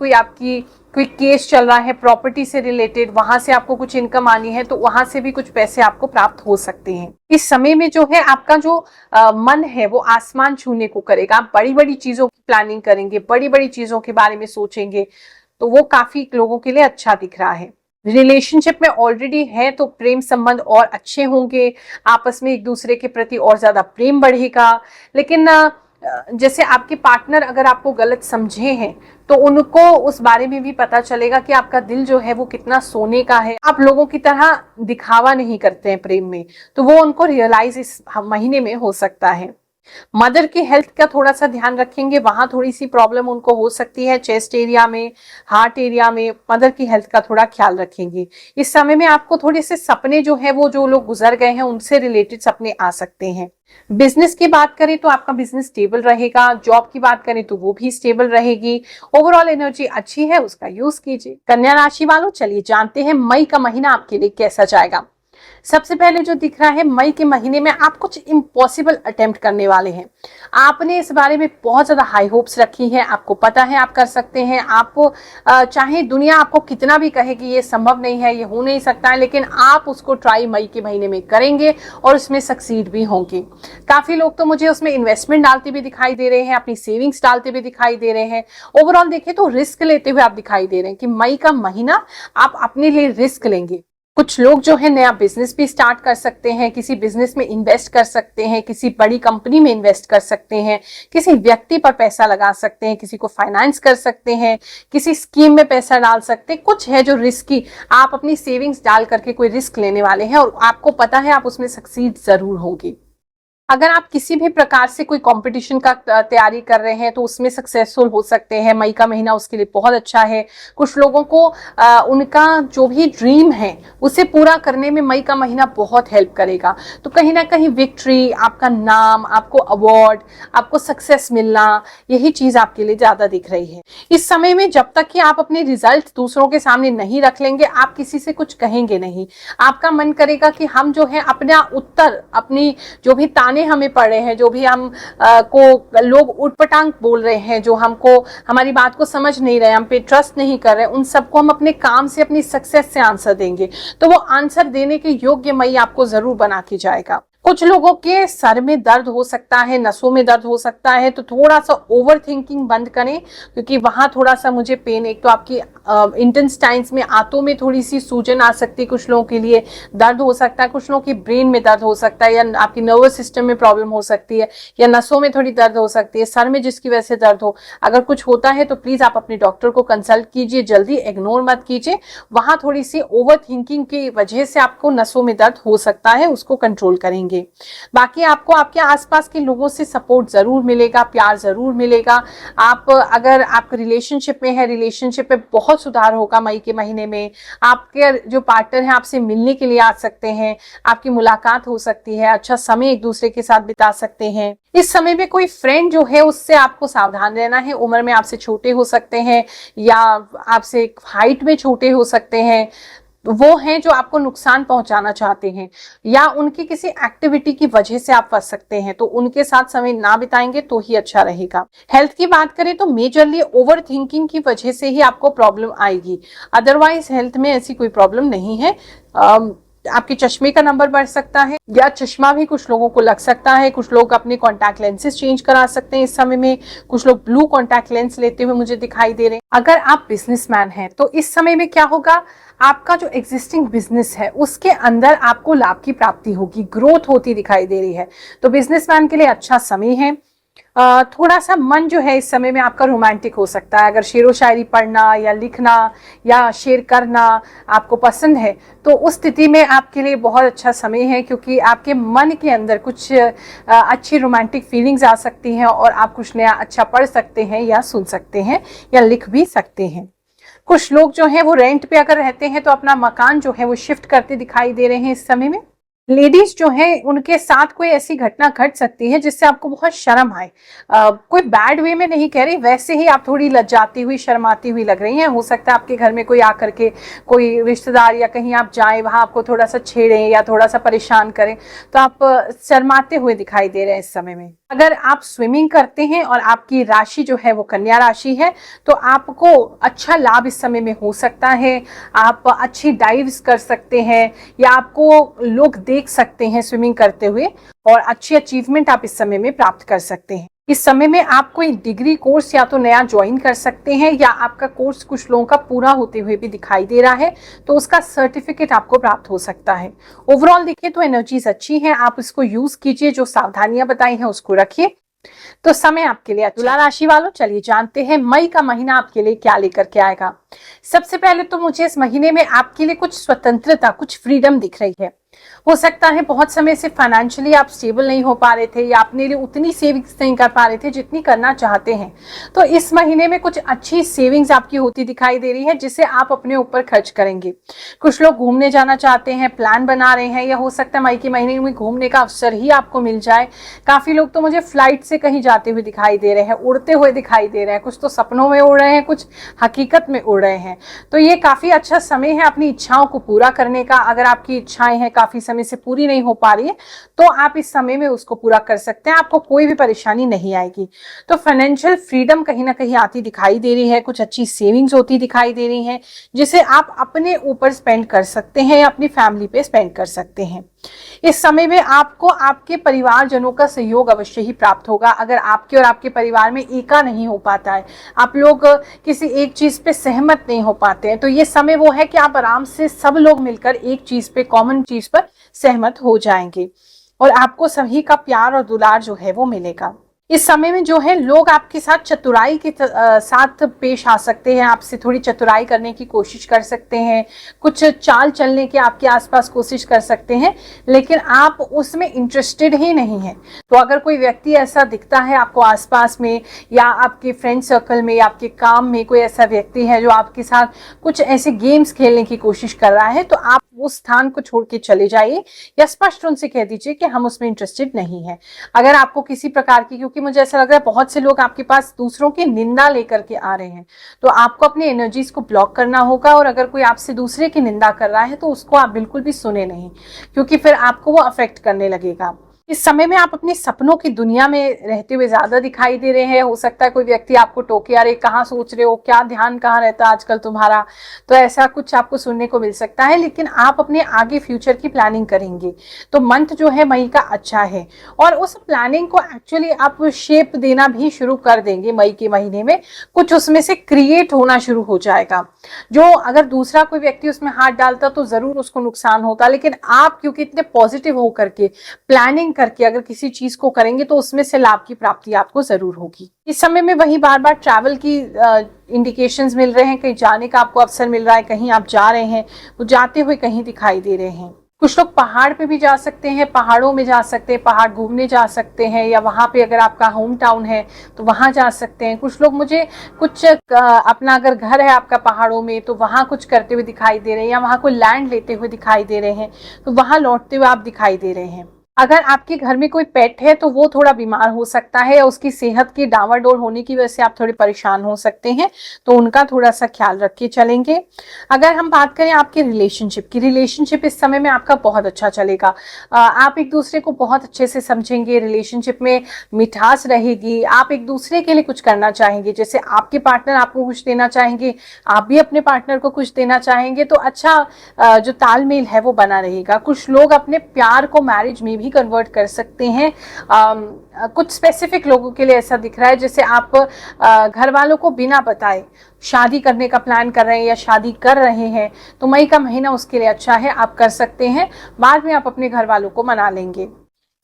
कोई केस चल रहा है प्रॉपर्टी से रिलेटेड, वहां से आपको कुछ इनकम आनी है, तो वहां से भी कुछ पैसे आपको प्राप्त हो सकते हैं। इस समय में जो है आपका जो मन है वो आसमान छूने को करेगा। आप बड़ी बड़ी चीजों की प्लानिंग करेंगे, बड़ी बड़ी चीजों के बारे में सोचेंगे, तो वो काफी लोगों के लिए अच्छा दिख रहा है। रिलेशनशिप में ऑलरेडी है तो प्रेम संबंध और अच्छे होंगे, आपस में एक दूसरे के प्रति और ज्यादा प्रेम बढ़ेगा। लेकिन जैसे आपके पार्टनर अगर आपको गलत समझे हैं तो उनको उस बारे में भी पता चलेगा कि आपका दिल जो है वो कितना सोने का है। आप लोगों की तरह दिखावा नहीं करते हैं प्रेम में, तो वो उनको रियलाइज इस महीने में हो सकता है। मदर की हेल्थ का थोड़ा सा ध्यान रखेंगे, वहां थोड़ी सी प्रॉब्लम उनको हो सकती है, चेस्ट एरिया में, हार्ट एरिया में। मदर की हेल्थ का थोड़ा ख्याल रखेंगे। इस समय में आपको थोड़े से सपने जो है वो जो लोग गुजर गए हैं उनसे रिलेटेड सपने आ सकते हैं। बिजनेस की बात करें तो आपका बिजनेस स्टेबल रहेगा। जॉब की बात करें तो वो भी स्टेबल रहेगी। ओवरऑल एनर्जी अच्छी है, उसका यूज कीजिए। कन्या राशि वालों, चलिए जानते हैं मई का महीना आपके लिए कैसा जाएगा। सबसे पहले जो दिख रहा है, मई के महीने में आप कुछ इम्पॉसिबल अटेम्प्ट करने वाले हैं। आपने इस बारे में बहुत ज्यादा हाई होप्स रखी हैं, आपको पता है आप कर सकते हैं। आप चाहे दुनिया आपको कितना भी कहे कि ये संभव नहीं है, ये हो नहीं सकता है, लेकिन आप उसको ट्राई मई के महीने में करेंगे और उसमें सक्सीड भी होंगे। काफी लोग तो मुझे उसमें इन्वेस्टमेंट डालते भी दिखाई दे रहे हैं, अपनी सेविंग्स डालते भी दिखाई दे रहे हैं। ओवरऑल देखें तो रिस्क लेते हुए आप दिखाई दे रहे हैं कि मई का महीना आप अपने लिए रिस्क लेंगे। कुछ लोग जो है नया बिजनेस भी स्टार्ट कर सकते हैं, किसी बिजनेस में इन्वेस्ट कर सकते हैं, किसी बड़ी कंपनी में इन्वेस्ट कर सकते हैं, किसी व्यक्ति पर पैसा लगा सकते हैं, किसी को फाइनेंस कर सकते हैं, किसी स्कीम में पैसा डाल सकते हैं। कुछ है जो रिस्की, आप अपनी सेविंग्स डाल करके कोई रिस्क लेने वाले हैं और आपको पता है आप उसमें सक्सीड जरूर होंगे। अगर आप किसी भी प्रकार से कोई कंपटीशन का तैयारी कर रहे हैं तो उसमें सक्सेसफुल हो सकते हैं। मई का महीना उसके लिए बहुत अच्छा है। कुछ लोगों को उनका जो भी ड्रीम है उसे पूरा करने में मई का महीना बहुत हेल्प करेगा। तो कहीं ना कहीं विक्ट्री, आपका नाम, आपको अवार्ड, आपको सक्सेस मिलना, यही चीज आपके लिए ज्यादा दिख रही है। इस समय में जब तक कि आप अपने रिजल्ट दूसरों के सामने नहीं रख लेंगे, आप किसी से कुछ कहेंगे नहीं। आपका मन करेगा कि हम जो है अपना उत्तर, अपनी जो भी ताने हमें पड़ रहे हैं, जो भी हम को लोग उटपटांग बोल रहे हैं, जो हमको हमारी बात को समझ नहीं रहे, हम पे ट्रस्ट नहीं कर रहे, उन सबको हम अपने काम से, अपनी सक्सेस से आंसर देंगे। तो वो आंसर देने के योग्य मई आपको जरूर बना के जाएगा। कुछ लोगों के सर में दर्द हो सकता है, नसों में दर्द हो सकता है, तो थोड़ा सा ओवर थिंकिंग बंद करें, क्योंकि वहां थोड़ा सा मुझे पेन, एक तो आपकी इंटेस्टाइन्स में, आंतों में थोड़ी सी सूजन आ सकती है, कुछ लोगों के लिए दर्द हो सकता है, कुछ लोगों की ब्रेन में दर्द हो सकता है, या आपकी नर्वस सिस्टम में प्रॉब्लम हो सकती है, या नसों में थोड़ी दर्द हो सकती है, सर में जिसकी वजह से दर्द हो। अगर कुछ होता है तो प्लीज आप अपने डॉक्टर को कंसल्ट कीजिए, जल्दी इग्नोर मत कीजिए। वहां थोड़ी सी ओवर थिंकिंग की वजह से आपको नसों में दर्द हो सकता है, उसको कंट्रोल करेंगे। बाकी आपको आपके आसपास के लोगों से सपोर्ट जरूर मिलेगा, प्यार जरूर मिलेगा। आप अगर आप रिलेशनशिप में है, रिलेशनशिप में बहुत सुधार होगा मई के महीने में। आपके जो पार्टनर है आपसे मिलने के लिए आ सकते हैं, आपकी मुलाकात हो सकती है, अच्छा समय एक दूसरे के साथ बिता सकते हैं। इस समय में कोई फ्रेंड जो है उससे आपको सावधान रहना है। उम्र में आपसे छोटे हो सकते हैं या आपसे हाइट में छोटे हो सकते हैं, वो हैं जो आपको नुकसान पहुंचाना चाहते हैं, या उनकी किसी एक्टिविटी की वजह से आप फंस सकते हैं, तो उनके साथ समय ना बिताएंगे तो ही अच्छा रहेगा। हेल्थ की बात करें तो मेजरली ओवर थिंकिंग की वजह से ही आपको प्रॉब्लम आएगी, अदरवाइज हेल्थ में ऐसी कोई प्रॉब्लम नहीं है। आपके चश्मे का नंबर बढ़ सकता है, या चश्मा भी कुछ लोगों को लग सकता है। कुछ लोग अपने कॉन्टैक्ट लेंसेज चेंज करा सकते हैं इस समय में। कुछ लोग ब्लू कॉन्टैक्ट लेंस लेते हुए मुझे दिखाई दे रहे हैं। अगर आप बिजनेसमैन हैं तो इस समय में क्या होगा, आपका जो एग्जिस्टिंग बिजनेस है उसके अंदर आपको लाभ की प्राप्ति होगी, ग्रोथ होती दिखाई दे रही है। तो बिजनेसमैन के लिए अच्छा समय है। थोड़ा सा मन जो है इस समय में आपका रोमांटिक हो सकता है। अगर शेर व शायरी पढ़ना या लिखना या शेयर करना आपको पसंद है तो उस स्थिति में आपके लिए बहुत अच्छा समय है, क्योंकि आपके मन के अंदर कुछ अच्छी रोमांटिक फीलिंग्स आ सकती हैं और आप कुछ नया अच्छा पढ़ सकते हैं या सुन सकते हैं या लिख भी सकते हैं। कुछ लोग जो हैं वो रेंट पे अगर रहते हैं तो अपना मकान जो है वो शिफ्ट करते दिखाई दे रहे हैं इस समय में। लेडीज जो है उनके साथ कोई ऐसी घटना घट सकती है जिससे आपको बहुत शर्म आए। कोई बैड वे में नहीं कह रही, वैसे ही आप थोड़ी लज्जाती हुई, शर्माती हुई लग रही हैं। हो सकता है आपके घर में कोई आकर के, कोई रिश्तेदार या कहीं आप जाएं वहां आपको थोड़ा सा छेड़ें या थोड़ा सा परेशान करें, तो आप शर्माते हुए दिखाई दे रहे हैं इस समय में। अगर आप स्विमिंग करते हैं और आपकी राशि जो है वो कन्या राशि है तो आपको अच्छा लाभ इस समय में हो सकता है। आप अच्छी डाइव्स कर सकते हैं या आपको लोग देख सकते हैं स्विमिंग करते हुए, और अच्छी अचीवमेंट आप इस समय में प्राप्त कर सकते हैं। इस समय में आप कोई डिग्री कोर्स या तो नया ज्वाइन कर सकते हैं, या आपका कोर्स कुछ लोगों का पूरा होते हुए भी दिखाई दे रहा है तो उसका सर्टिफिकेट आपको प्राप्त हो सकता है। ओवरऑल देखिए तो एनर्जीज अच्छी हैं, आप इसको यूज कीजिए, जो सावधानियां बताई हैं उसको रखिए, तो समय आपके लिए। तुला राशि वालों, चलिए जानते हैं मई का महीना आपके लिए क्या लेकर के आएगा। सबसे पहले तो मुझे इस महीने में आपके लिए कुछ स्वतंत्रता, कुछ फ्रीडम दिख रही है। हो सकता है बहुत समय से फाइनेंशियली आप स्टेबल नहीं हो पा रहे थे या अपने लिए उतनी सेविंग्स नहीं कर पा रहे थे जितनी करना चाहते हैं। तो इस महीने में कुछ अच्छी सेविंग्स आपकी होती दिखाई दे रही है जिसे आप अपने ऊपर खर्च करेंगे। कुछ लोग घूमने जाना चाहते हैं, प्लान बना रहे हैं, या हो सकता है मई के महीने में घूमने का अवसर ही आपको मिल जाए। काफी लोग तो मुझे फ्लाइट से कहीं जाते हुए दिखाई दे रहे हैं, उड़ते हुए दिखाई दे रहे हैं, कुछ तो सपनों में उड़ रहे हैं, कुछ हकीकत में उड़ रहे हैं। तो ये काफी अच्छा समय है अपनी इच्छाओं को पूरा करने का। अगर आपकी इच्छाएं हैं काफी समय से पूरी नहीं हो पा रही है तो आप इस समय में उसको पूरा कर सकते हैं, आपको कोई भी परेशानी नहीं आएगी। तो फाइनेंशियल फ्रीडम कहीं ना कहीं आती दिखाई दे रही है, कुछ अच्छी सेविंग्स होती दिखाई दे रही हैं जिसे आप अपने ऊपर स्पेंड कर सकते हैं या अपनी फैमिली पे स्पेंड कर सकते हैं। इस समय में आपको आपके परिवारजनों का सहयोग अवश्य ही प्राप्त होगा। अगर आपके और आपके परिवार में एका नहीं हो पाता है, आप लोग किसी एक चीज पे सहमत नहीं हो पाते हैं, तो ये समय वो है कि आप आराम से सब लोग मिलकर एक चीज पे, कॉमन चीज पर सहमत हो जाएंगे और आपको सभी का प्यार और दुलार जो है वो मिलेगा। इस समय में जो है लोग आपके साथ चतुराई के साथ पेश आ सकते हैं, आपसे थोड़ी चतुराई करने की कोशिश कर सकते हैं, कुछ चाल चलने की आपके आसपास कोशिश कर सकते हैं, लेकिन आप उसमें इंटरेस्टेड ही नहीं हैं। तो अगर कोई व्यक्ति ऐसा दिखता है आपको आसपास में या आपके फ्रेंड सर्कल में या आपके काम में कोई ऐसा व्यक्ति है जो आपके साथ कुछ ऐसे गेम्स खेलने की कोशिश कर रहा है, तो आप उस स्थान को छोड़ के चले जाइए या स्पष्ट उनसे कह दीजिए कि हम उसमें इंटरेस्टेड नहीं है। अगर आपको किसी प्रकार की, क्योंकि मुझे ऐसा लग रहा है बहुत से लोग आपके पास दूसरों की निंदा लेकर के आ रहे हैं, तो आपको अपनी एनर्जीज को ब्लॉक करना होगा। और अगर कोई आपसे दूसरे की निंदा कर रहा है तो उसको आप बिल्कुल भी सुने नहीं, क्योंकि फिर आपको वो अफेक्ट करने लगेगा। इस समय में आप अपने सपनों की दुनिया में रहते हुए ज्यादा दिखाई दे रहे हैं। हो सकता है कोई व्यक्ति आपको टोके, अरे कहाँ सोच रहे हो, क्या ध्यान कहाँ रहता है आजकल तुम्हारा, तो ऐसा कुछ आपको सुनने को मिल सकता है। लेकिन आप अपने आगे फ्यूचर की प्लानिंग करेंगे तो मंथ जो है मई का अच्छा है और उस प्लानिंग को एक्चुअली आप शेप देना भी शुरू कर देंगे। मई के महीने में कुछ उसमें से क्रिएट होना शुरू हो जाएगा, जो अगर दूसरा कोई व्यक्ति उसमें हाथ डालता तो जरूर उसको नुकसान होता, लेकिन आप क्योंकि इतने पॉजिटिव होकर के प्लानिंग करके अगर किसी चीज को करेंगे तो उसमें से लाभ की प्राप्ति आपको जरूर होगी। इस समय में वही बार बार ट्रैवल की इंडिकेशंस मिल रहे हैं, कहीं जाने का आपको अवसर मिल रहा है, कहीं आप जा रहे हैं, वो जाते हुए कहीं दिखाई दे रहे हैं। कुछ लोग पहाड़ पे भी जा सकते हैं, पहाड़ों में जा सकते हैं, पहाड़ घूमने जा सकते हैं, या वहां पे अगर आपका होम टाउन है तो वहां जा सकते हैं। कुछ लोग मुझे कुछ अपना अगर घर है आपका पहाड़ों में तो वहां कुछ करते हुए दिखाई दे रहे हैं, या वहां कोई लैंड लेते हुए दिखाई दे रहे हैं, तो वहां लौटते हुए आप दिखाई दे रहे हैं। अगर आपके घर में कोई पेट है तो वो थोड़ा बीमार हो सकता है, उसकी सेहत की डावाडोल होने की वजह से आप थोड़े परेशान हो सकते हैं, तो उनका थोड़ा सा ख्याल रख के चलेंगे। अगर हम बात करें आपके रिलेशनशिप की, रिलेशनशिप इस समय में आपका बहुत अच्छा चलेगा। आप एक दूसरे को बहुत अच्छे से समझेंगे, रिलेशनशिप में मिठास रहेगी, आप एक दूसरे के लिए कुछ करना चाहेंगे, जैसे आपके पार्टनर आपको कुछ देना चाहेंगे, आप भी अपने पार्टनर को कुछ देना चाहेंगे, तो अच्छा जो तालमेल है वो बना रहेगा। कुछ लोग अपने प्यार को मैरिज में भी कन्वर्ट कर सकते हैं। कुछ स्पेसिफिक लोगों के लिए ऐसा दिख रहा है जैसे आप घर वालों को बिना बताए शादी करने का प्लान कर रहे हैं या शादी कर रहे हैं, तो मई का महीना उसके लिए अच्छा है, आप कर सकते हैं। बाद में आप अपने घर वालों को मना लेंगे।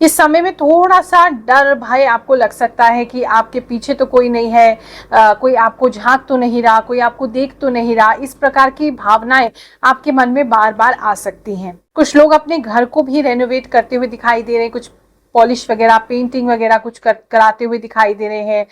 इस समय में थोड़ा सा डर भय आपको लग सकता है कि आपके पीछे तो कोई नहीं है, कोई आपको झांक तो नहीं रहा, कोई आपको देख तो नहीं रहा, इस प्रकार की भावनाएं आपके मन में बार बार आ सकती हैं। कुछ लोग अपने घर को भी रेनोवेट करते हुए दिखाई दे रहे हैं, कुछ पॉलिश वगैरह, पेंटिंग वगैरह कुछ कराते हुए दिखाई दे रहे हैं,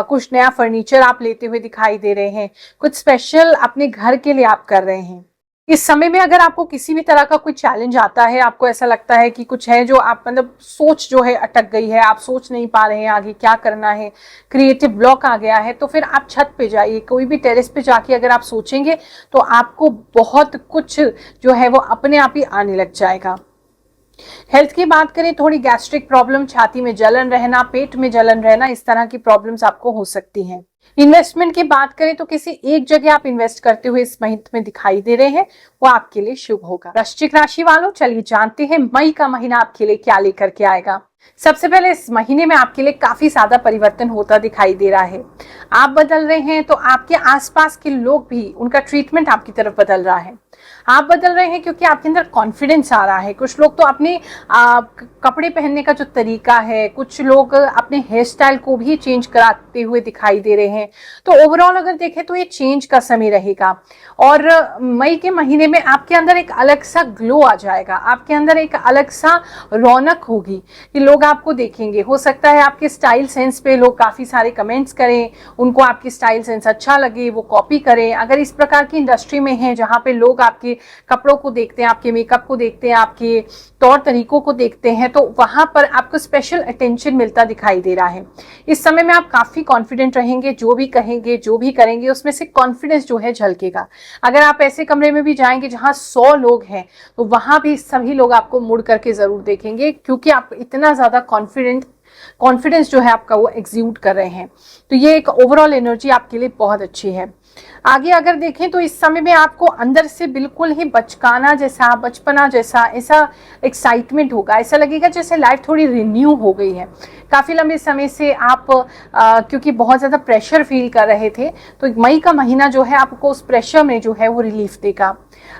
कुछ नया फर्नीचर आप लेते हुए दिखाई दे रहे हैं, कुछ स्पेशल अपने घर के लिए आप कर रहे हैं। इस समय में अगर आपको किसी भी तरह का कोई चैलेंज आता है, आपको ऐसा लगता है कि कुछ है जो आप मतलब सोच जो है अटक गई है, आप सोच नहीं पा रहे हैं आगे क्या करना है, क्रिएटिव ब्लॉक आ गया है, तो फिर आप छत पे जाइए, कोई भी टेरेस पे जाके अगर आप सोचेंगे तो आपको बहुत कुछ जो है वो अपने आप ही आने लग जाएगा। हेल्थ की बात करें, थोड़ी गैस्ट्रिक प्रॉब्लम, छाती में जलन रहना, पेट में जलन रहना, इस तरह की प्रॉब्लम्स आपको हो सकती हैं। इन्वेस्टमेंट की बात करें तो किसी एक जगह आप इन्वेस्ट करते हुए इस महीने में दिखाई दे रहे हैं, वो आपके लिए शुभ होगा। वृश्चिक राशि वालों, चलिए जानते हैं मई का महीना आपके लिए क्या लेकर के आएगा। सबसे पहले इस महीने में आपके लिए काफी ज्यादा परिवर्तन होता दिखाई दे रहा है। आप बदल रहे हैं तो आपके आसपास के लोग भी, उनका ट्रीटमेंट आपकी तरफ बदल रहा है। आप बदल रहे हैं क्योंकि आपके अंदर कॉन्फिडेंस आ रहा है। कुछ लोग तो अपने कपड़े पहनने का जो तरीका है, कुछ लोग अपने हेयर स्टाइल को भी चेंज कराते हुए दिखाई दे रहे हैं। तो ओवरऑल अगर देखें तो ये चेंज का समय रहेगा और मई के महीने में आपके अंदर एक अलग सा ग्लो आ जाएगा, आपके अंदर एक अलग सा रौनक होगी कि लोग आपको देखेंगे। हो सकता है आपके स्टाइल सेंस पे लोग काफी सारे कमेंट्स करें, उनको आपकी स्टाइल सेंस अच्छा लगे, वो कॉपी करें। अगर इस प्रकार की इंडस्ट्री में है जहां पे लोग आपके कपड़ों को देखते हैं, आपके मेकअप को देखते हैं, आपके तौर तरीकों को देखते हैं, तो वहां पर आपको स्पेशल अटेंशन मिलता दिखाई दे रहा है। इस समय में आप काफी कॉन्फिडेंट रहेंगे, जो भी कहेंगे, जो भी करेंगे, उसमें से कॉन्फिडेंस जो है झलकेगा। अगर आप ऐसे कमरे में भी जाएंगे जहां 100 लोग हैं तो वहां भी सभी लोग आपको मुड़ करके जरूर देखेंगे, क्योंकि आप इतना ज्यादा कॉन्फिडेंस जो है आपका वो एग्जीक्यूट कर रहे हैं। तो ये एक ओवरऑल एनर्जी आपके लिए बहुत अच्छी है। आगे अगर देखें तो इस समय में आपको अंदर से बिल्कुल ही बचकाना जैसा, बचपना जैसा ऐसा एक्साइटमेंट होगा। ऐसा लगेगा जैसे लाइफ थोड़ी रिन्यू हो गई है। काफी लंबे समय से आप क्योंकि बहुत ज्यादा प्रेशर फील कर रहे थे, तो मई का महीना जो है आपको उस प्रेशर में जो है वो रिलीफ देगा।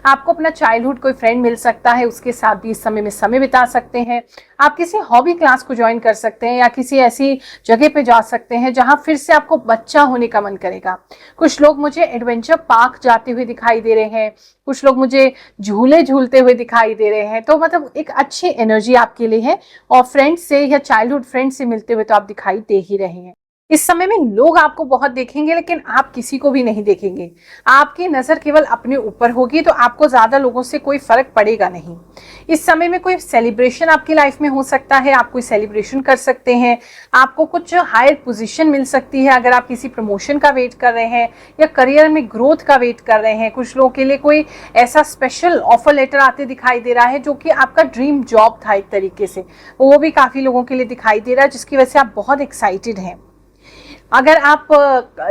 आपको अपना चाइल्डहुड कोई फ्रेंड मिल सकता है, उसके साथ भी इस समय में समय बिता सकते हैं। आप किसी हॉबी क्लास को ज्वाइन कर सकते हैं या किसी ऐसी जगह पे जा सकते हैं जहां फिर से आपको बच्चा होने का मन करेगा। कुछ लोग मुझे एडवेंचर पार्क जाते हुए दिखाई दे रहे हैं, कुछ लोग मुझे झूले झूलते हुए दिखाई दे रहे हैं। तो मतलब एक अच्छी एनर्जी आपके लिए है और फ्रेंड से या चाइल्डहुड फ्रेंड से मिलते हुए तो आप दिखाई दे ही रहे हैं। इस समय में लोग आपको बहुत देखेंगे लेकिन आप किसी को भी नहीं देखेंगे। आपकी नजर केवल अपने ऊपर होगी, तो आपको ज्यादा लोगों से कोई फर्क पड़ेगा नहीं। इस समय में कोई सेलिब्रेशन आपकी लाइफ में हो सकता है, आप कोई सेलिब्रेशन कर सकते हैं, आपको कुछ हायर पोजीशन मिल सकती है अगर आप किसी प्रमोशन का वेट कर रहे हैं या करियर में ग्रोथ का वेट कर रहे हैं। कुछ लोगों के लिए कोई ऐसा स्पेशल ऑफर लेटर आते दिखाई दे रहा है जो कि आपका ड्रीम जॉब था एक तरीके से, वो भी काफी लोगों के लिए दिखाई दे रहा है, जिसकी वजह से आप बहुत एक्साइटेड हैं। अगर आप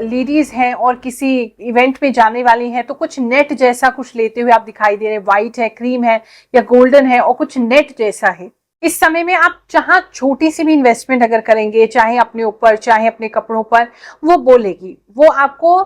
लेडीज हैं और किसी इवेंट में जाने वाली हैं तो कुछ नेट जैसा कुछ लेते हुए आप दिखाई दे रहे हैं। व्हाइट है, क्रीम है या गोल्डन है और कुछ नेट जैसा है। इस समय में आप जहां छोटी सी भी इन्वेस्टमेंट अगर करेंगे, चाहे अपने ऊपर चाहे अपने कपड़ों पर, वो बोलेगी, वो आपको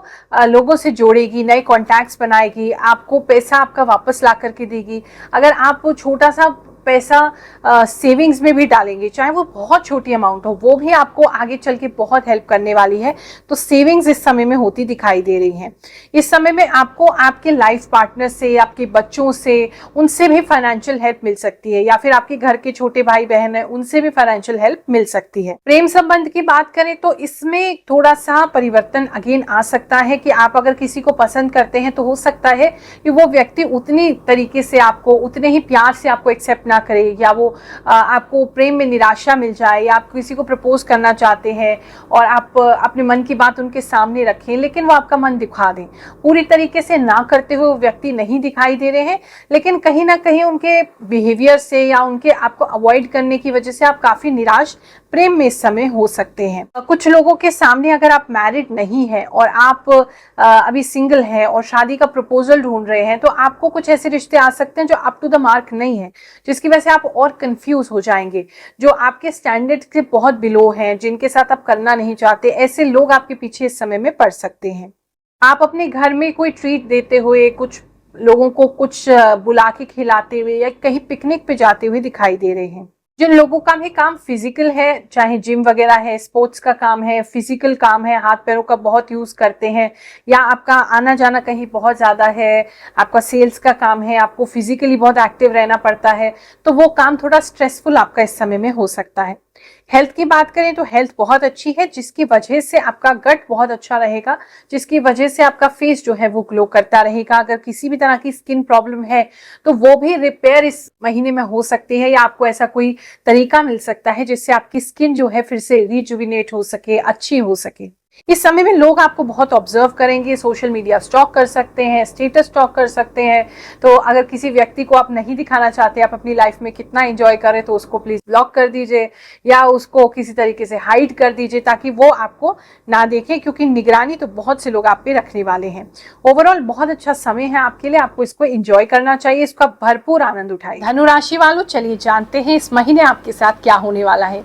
लोगों से जोड़ेगी, नए कॉन्टैक्ट्स बनाएगी, आपको पैसा आपका वापस ला करके देगी। अगर आप वो छोटा सा पैसा सेविंग्स में भी डालेंगे, चाहे वो बहुत छोटी अमाउंट हो, वो भी आपको आगे चल के बहुत हेल्प करने वाली है। तो सेविंग्स इस समय में होती दिखाई दे रही हैं। इस समय में आपको आपके लाइफ पार्टनर से, आपके बच्चों से, उनसे भी फाइनेंशियल हेल्प मिल सकती है, या फिर आपके घर के छोटे भाई बहन है उनसे भी फाइनेंशियल हेल्प मिल सकती है। प्रेम संबंध की बात करें तो इसमें थोड़ा सा परिवर्तन अगेन आ सकता है कि आप अगर किसी को पसंद करते हैं तो हो सकता है कि वो व्यक्ति उतनी तरीके से आपको, उतने ही प्यार से आपको एक्सेप्ट ना करे, या वो आपको प्रेम में निराशा मिल जाए, या आप किसी को प्रपोज करना चाहते हैं और आप अपने मन की बात उनके सामने रखें लेकिन वो आपका मन दिखा दें। पूरी तरीके से ना करते हुए वो व्यक्ति नहीं दिखाई दे रहे हैं, लेकिन कहीं ना कहीं उनके बिहेवियर से या उनके आपको अवॉइड करने की वजह से आप काफी निराश प्रेम में इस समय हो सकते हैं। कुछ लोगों के सामने अगर आप मैरिड नहीं है और आप अभी सिंगल हैं और शादी का प्रपोजल ढूंढ रहे हैं, तो आपको कुछ ऐसे रिश्ते आ सकते हैं जो अप टू द मार्क नहीं है, जिसकी वजह से आप और कंफ्यूज हो जाएंगे, जो आपके स्टैंडर्ड से बहुत बिलो हैं, जिनके साथ आप करना नहीं चाहते। ऐसे लोग आपके पीछे इस समय में पड़ सकते हैं। आप अपने घर में कोई ट्रीट देते हुए, कुछ लोगों को कुछ बुला के खिलाते हुए या कहीं पिकनिक पे जाते हुए दिखाई दे रहे हैं। जिन लोगों का भी काम फिजिकल है, चाहे जिम वगैरह है, स्पोर्ट्स का काम है, फिजिकल काम है, हाथ पैरों का बहुत यूज करते हैं, या आपका आना जाना कहीं बहुत ज्यादा है, आपका सेल्स का काम है, आपको फिजिकली बहुत एक्टिव रहना पड़ता है, तो वो काम थोड़ा स्ट्रेसफुल आपका इस समय में हो सकता है। हेल्थ की बात करें तो हेल्थ बहुत अच्छी है, जिसकी वजह से आपका गट बहुत अच्छा रहेगा, जिसकी वजह से आपका फेस जो है वो ग्लो करता रहेगा। अगर किसी भी तरह की स्किन प्रॉब्लम है तो वो भी रिपेयर इस महीने में हो सकती है, या आपको ऐसा कोई तरीका मिल सकता है जिससे आपकी स्किन जो है फिर से रिजुविनेट हो सके, अच्छी हो सके। इस समय में लोग आपको बहुत ऑब्जर्व करेंगे, सोशल मीडिया स्टॉक कर सकते हैं, स्टेटस स्टॉक कर सकते हैं। तो अगर किसी व्यक्ति को आप नहीं दिखाना चाहते आप अपनी लाइफ में कितना एंजॉय करें, तो उसको प्लीज ब्लॉक कर दीजिए या उसको किसी तरीके से हाइड कर दीजिए ताकि वो आपको ना देखें, क्योंकि निगरानी तो बहुत से लोग आप पे रखने वाले हैं। ओवरऑल बहुत अच्छा समय है आपके लिए, आपको इसको एंजॉय करना चाहिए, इसका भरपूर आनंद उठाइए। धनु राशि वालों, चलिए जानते हैं इस महीने आपके साथ क्या होने वाला है।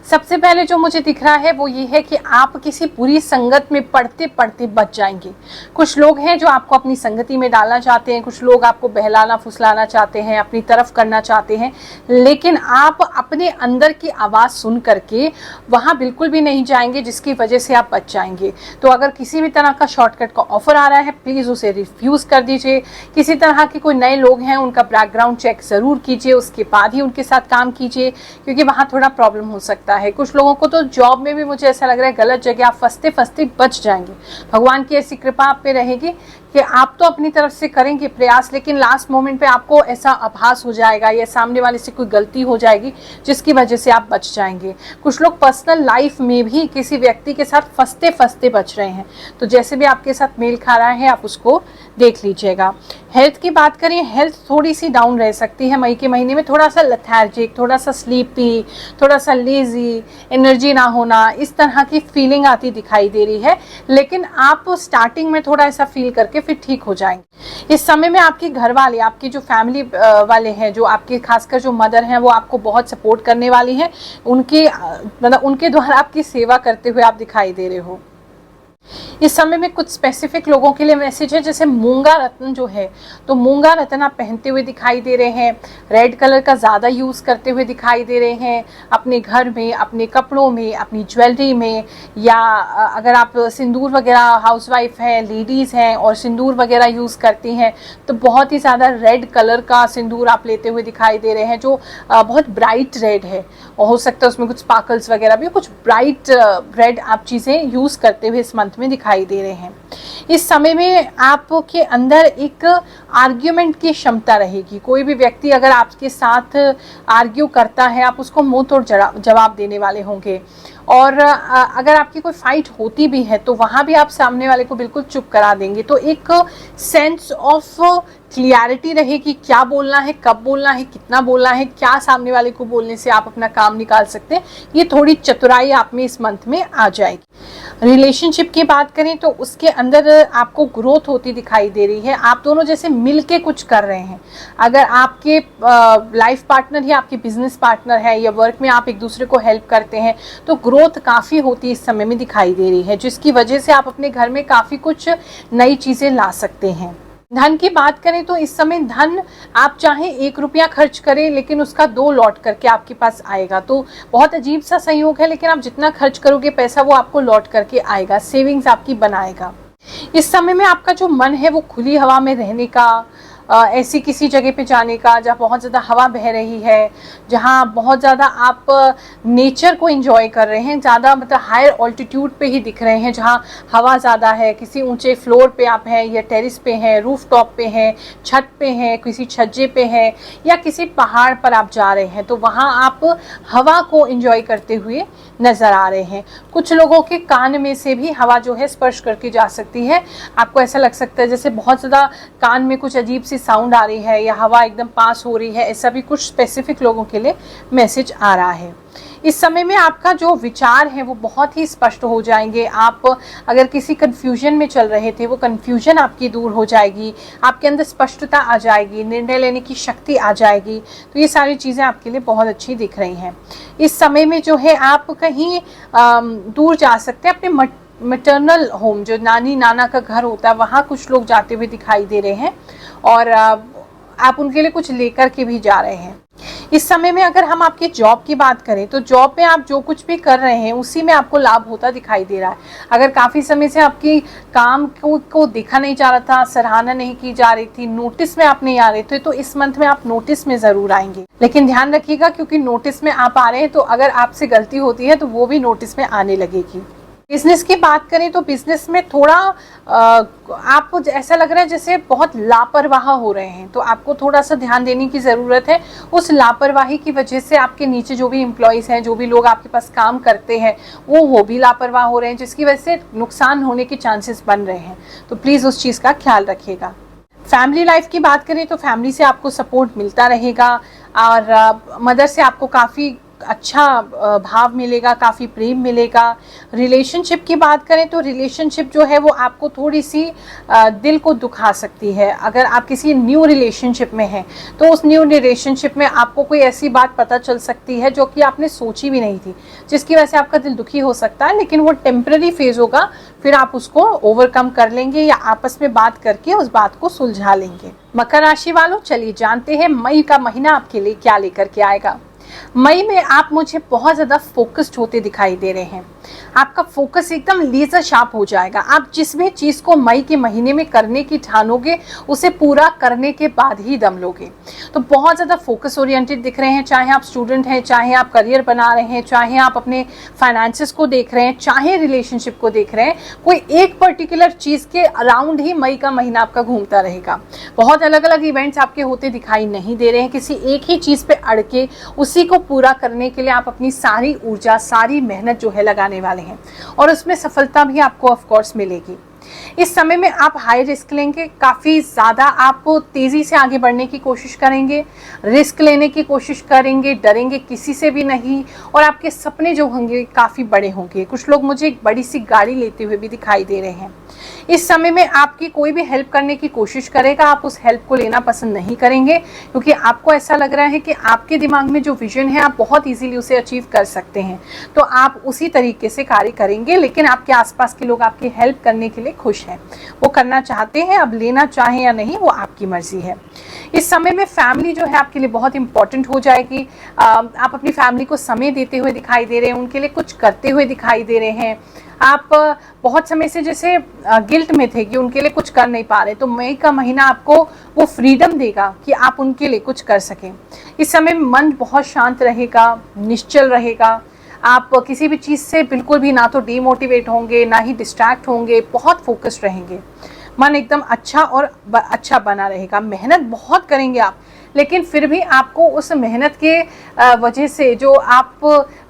सबसे पहले जो मुझे दिख रहा है वो ये है कि आप किसी बुरी संगत में पढ़ते पढ़ते बच जाएंगे। कुछ लोग हैं जो आपको अपनी संगति में डालना चाहते हैं, कुछ लोग आपको बहलाना फुसलाना चाहते हैं, अपनी तरफ करना चाहते हैं, लेकिन आप अपने अंदर की आवाज़ सुन करके वहाँ बिल्कुल भी नहीं जाएंगे, जिसकी वजह से आप बच जाएंगे। तो अगर किसी भी तरह का शॉर्टकट का ऑफर आ रहा है प्लीज़ उसे रिफ्यूज़ कर दीजिए। किसी तरह के कोई नए लोग हैं उनका बैकग्राउंड चेक ज़रूर कीजिए, उसके बाद ही उनके साथ काम कीजिए, क्योंकि वहाँ थोड़ा प्रॉब्लम हो सकता है। कुछ लोगों को तो जॉब में भी मुझे ऐसा लग रहा है गलत जगह आप फंसते फंसते बच जाएंगे। भगवान की ऐसी कृपा आप पे रहेगी कि आप तो अपनी तरफ से करेंगे प्रयास, लेकिन लास्ट मोमेंट पे आपको ऐसा आभास हो जाएगा या सामने वाले से कोई गलती हो जाएगी जिसकी वजह से आप बच जाएंगे। कुछ लोग पर्सनल लाइफ में भी किसी व्यक्ति के साथ फंसते फंसते बच रहे हैं, तो जैसे भी आपके साथ मेल खा रहा है आप उसको देख लीजिएगा। हेल्थ की बात करें, हेल्थ थोड़ी सी डाउन रह सकती है मई के महीने में, थोड़ा सा लेथार्जिक, थोड़ा सा स्लीपी, थोड़ा सा लेजी, एनर्जी ना होना, इस तरह की फीलिंग आती दिखाई दे रही है, लेकिन आप स्टार्टिंग में थोड़ा ऐसा फील करके फिर ठीक हो जाएंगे। इस समय में आपके घर वाले, आपकी जो फैमिली वाले हैं, जो आपके खासकर जो मदर हैं, वो आपको बहुत सपोर्ट करने वाली हैं। उनकी मतलब उनके द्वारा आपकी सेवा करते हुए आप दिखाई दे रहे हो। इस समय में कुछ स्पेसिफिक लोगों के लिए मैसेज है, जैसे मूंगा रत्न जो है, तो मूंगा रत्न आप पहनते हुए दिखाई दे रहे हैं, रेड कलर का ज़्यादा यूज़ करते हुए दिखाई दे रहे हैं अपने घर में, अपने कपड़ों में, अपनी ज्वेलरी में, या अगर आप सिंदूर वगैरह हाउसवाइफ हैं, लेडीज़ हैं और सिंदूर वगैरह यूज़ करती हैं तो बहुत ही ज़्यादा रेड कलर का सिंदूर आप लेते हुए दिखाई दे रहे हैं, जो बहुत ब्राइट रेड है, और हो सकता है उसमें कुछ स्पार्कल्स वगैरह भी, कुछ ब्राइट रेड आप चीज़ें यूज़ करते हुए इस मंथ में दिखाई दे रहे हैं। इस समय में आपके अंदर एक आर्ग्यूमेंट की क्षमता रहेगी। कोई भी व्यक्ति अगर आपके साथ आर्ग्यू करता है आप उसको मुंह तोड़ जवाब देने वाले होंगे, और अगर आपकी कोई फाइट होती भी है तो वहाँ भी आप सामने वाले को बिल्कुल चुप करा देंगे। तो एक सेंस ऑफ क्लियरिटी रहेगी, क्या बोलना है, कब बोलना है, कितना बोलना है, क्या सामने वाले को बोलने से आप अपना काम निकाल सकते हैं, ये थोड़ी चतुराई आप में इस मंथ में आ जाएगी। रिलेशनशिप की बात करें तो उसके अंदर आपको ग्रोथ होती दिखाई दे रही है, आप दोनों जैसे मिलके कुछ कर रहे हैं। अगर आपके लाइफ पार्टनर या आपके बिजनेस पार्टनर है या वर्क में आप एक दूसरे को हेल्प करते हैं तो ग्रोथ काफ़ी होती इस समय में दिखाई दे रही है, जिसकी वजह से आप अपने घर में काफ़ी कुछ नई चीज़ें ला सकते हैं। धन की बात करें तो इस समय धन आप चाहे 1 रुपया खर्च करें लेकिन उसका 2 लौट करके आपके पास आएगा। तो बहुत अजीब सा संयोग है, लेकिन आप जितना खर्च करोगे पैसा वो आपको लौट करके आएगा, सेविंग्स आपकी बनाएगा। इस समय में आपका जो मन है वो खुली हवा में रहने का, ऐसी किसी जगह पे जाने का जहाँ बहुत ज़्यादा हवा बह रही है, जहाँ बहुत ज़्यादा आप नेचर को एंजॉय कर रहे हैं, ज़्यादा मतलब हायर ऑल्टीट्यूड पे ही दिख रहे हैं जहाँ हवा ज़्यादा है, किसी ऊंचे फ्लोर पे आप हैं या टेरिस पे हैं, रूफ टॉप पे हैं, छत पे हैं, किसी छज्जे पे हैं या किसी पहाड़ पर आप जा रहे हैं, तो वहाँ आप हवा को एंजॉय करते हुए नज़र आ रहे हैं। कुछ लोगों के कान में से भी हवा जो है स्पर्श करके जा सकती है, आपको ऐसा लग सकता है जैसे बहुत ज़्यादा कान में कुछ अजीब सी साउंड आ रही है या हवा एकदम पास हो रही है, ऐसा भी कुछ स्पेसिफिक लोगों के लिए मैसेज आ रहा है। इस समय में आपका जो विचार है वो बहुत ही स्पष्ट हो जाएंगे। आप अगर किसी कंफ्यूजन में चल रहे थे वो कंफ्यूजन आपकी दूर हो जाएगी, आपके अंदर स्पष्टता आ जाएगी, निर्णय लेने की शक्ति आ जाएगी। तो ये सारी चीज़ें आपके लिए बहुत अच्छी दिख रही हैं। इस समय में जो है आप कहीं दूर जा सकते हैं, अपने मैटरनल होम जो नानी नाना का घर होता है वहाँ कुछ लोग जाते हुए दिखाई दे रहे हैं और आप उनके लिए कुछ लेकर के भी जा रहे हैं। इस समय में अगर हम आपके जॉब की बात करें तो जॉब में आप जो कुछ भी कर रहे हैं उसी में आपको लाभ होता दिखाई दे रहा है। अगर काफ़ी समय से आपकी काम को देखा नहीं जा रहा था, सराहना नहीं की जा रही थी, नोटिस में आप नहीं आ रहे थे, तो इस मंथ में आप नोटिस में ज़रूर आएंगे। लेकिन ध्यान रखिएगा क्योंकि नोटिस में आप आ रहे हैं तो अगर आपसे गलती होती है तो वो भी नोटिस में आने लगेगी। बिजनेस की बात करें तो बिजनेस में थोड़ा आपको ऐसा लग रहा है जैसे बहुत लापरवाह हो रहे हैं, तो आपको थोड़ा सा ध्यान देने की ज़रूरत है। उस लापरवाही की वजह से आपके नीचे जो भी एम्प्लॉयज़ हैं, जो भी लोग आपके पास काम करते हैं, वो भी लापरवाह हो रहे हैं, जिसकी वजह से नुकसान होने के चांसेस बन रहे हैं। तो प्लीज़ उस चीज़ का ख्याल रखिएगा। फैमिली लाइफ की बात करें तो फैमिली से आपको सपोर्ट मिलता रहेगा और मदर से आपको काफ़ी अच्छा भाव मिलेगा, काफ़ी प्रेम मिलेगा। रिलेशनशिप की बात करें तो रिलेशनशिप जो है वो आपको थोड़ी सी दिल को दुखा सकती है। अगर आप किसी न्यू रिलेशनशिप में हैं तो उस न्यू रिलेशनशिप में आपको कोई ऐसी बात पता चल सकती है जो कि आपने सोची भी नहीं थी, जिसकी वजह से आपका दिल दुखी हो सकता है, लेकिन वो टेम्पररी फेज़ होगा, फिर आप उसको ओवरकम कर लेंगे या आपस में बात करके उस बात को सुलझा लेंगे। मकर राशि वालों, चलिए जानते हैं मई का महीना आपके लिए क्या लेकर के आएगा। मई में आप मुझे बहुत ज़्यादा फोकस्ड होते दिखाई दे रहे हैं। आपका फोकस एकदम लेजर शार्प हो जाएगा। आप जिस भी चीज़ को मई के महीने में करने की ठानोगे उसे पूरा करने के बाद ही दम लोगे। तो बहुत ज़्यादा फोकस ओरिएंटेड दिख रहे हैं, चाहे आप स्टूडेंट हैं, चाहे आप करियर बना रहे हैं, चाहे आप अपने फाइनेंसेस को देख रहे हैं, चाहे रिलेशनशिप को देख रहे हैं, कोई एक पर्टिकुलर चीज़ के अराउंड ही मई का महीना आपका घूमता रहेगा। बहुत अलग अलग इवेंट्स आपके होते दिखाई नहीं दे रहे हैं। किसी एक ही चीज़ पे अड़ के उसी को पूरा करने के लिए आप अपनी सारी ऊर्जा, सारी मेहनत जो है लगाने वाले हैं और उसमें सफलता भी आपको ऑफ कोर्स मिलेगी। इस समय में आप हाई रिस्क लेंगे, काफ़ी ज़्यादा आप तेज़ी से आगे बढ़ने की कोशिश करेंगे, रिस्क लेने की कोशिश करेंगे, डरेंगे किसी से भी नहीं, और आपके सपने जो होंगे काफ़ी बड़े होंगे। कुछ लोग मुझे एक बड़ी सी गाड़ी लेते हुए भी दिखाई दे रहे हैं। इस समय में आपकी कोई भी हेल्प करने की कोशिश करेगा, आप उस हेल्प को लेना पसंद नहीं करेंगे, क्योंकि आपको ऐसा लग रहा है कि आपके दिमाग में जो विजन है आप बहुत इजीली उसे अचीव कर सकते हैं, तो आप उसी तरीके से कार्य करेंगे। लेकिन आपके आसपास के लोग आपकी हेल्प करने के लिए खुश हैं, वो करना चाहते हैं, अब लेना चाहें या नहीं वो आपकी मर्जी है। इस समय में फैमिली जो है आपके लिए बहुत इंपॉर्टेंट हो जाएगी। आप अपनी फैमिली को समय देते हुए दिखाई दे रहे हैं, उनके लिए कुछ करते हुए दिखाई दे रहे हैं। आप बहुत समय से जैसे गिल्ट में थे कि उनके लिए कुछ कर नहीं पा रहे, तो मई का महीना आपको वो फ्रीडम देगा कि आप उनके लिए कुछ कर सकें। इस समय मन बहुत शांत रहेगा, निश्चल रहेगा। आप किसी भी चीज़ से बिल्कुल भी ना तो डीमोटिवेट होंगे, ना ही डिस्ट्रैक्ट होंगे, बहुत फोकस्ड रहेंगे। मन एकदम अच्छा और अच्छा बना रहेगा। मेहनत बहुत करेंगे आप, लेकिन फिर भी आपको उस मेहनत के वजह से जो आप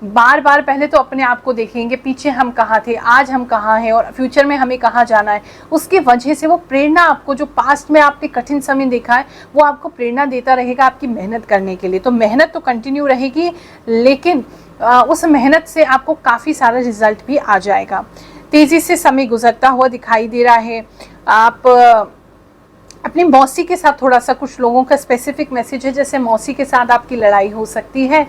बार बार पहले तो अपने आप को देखेंगे, पीछे हम कहाँ थे, आज हम कहाँ हैं और फ्यूचर में हमें कहाँ जाना है, उसकी वजह से वो प्रेरणा आपको, जो पास्ट में आपने कठिन समय देखा है, वो आपको प्रेरणा देता रहेगा आपकी मेहनत करने के लिए। तो मेहनत तो कंटिन्यू रहेगी, लेकिन उस मेहनत से आपको काफ़ी सारा रिजल्ट भी आ जाएगा। तेज़ी से समय गुजरता हुआ दिखाई दे रहा है। आप अपनी मौसी के साथ थोड़ा सा, कुछ लोगों का स्पेसिफिक मैसेज है, जैसे मौसी के साथ आपकी लड़ाई हो सकती है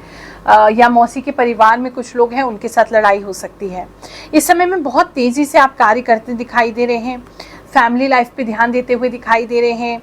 या मौसी के परिवार में कुछ लोग हैं उनके साथ लड़ाई हो सकती है। इस समय में बहुत तेज़ी से आप कार्य करते दिखाई दे रहे हैं, फैमिली लाइफ पे ध्यान देते हुए दिखाई दे रहे हैं।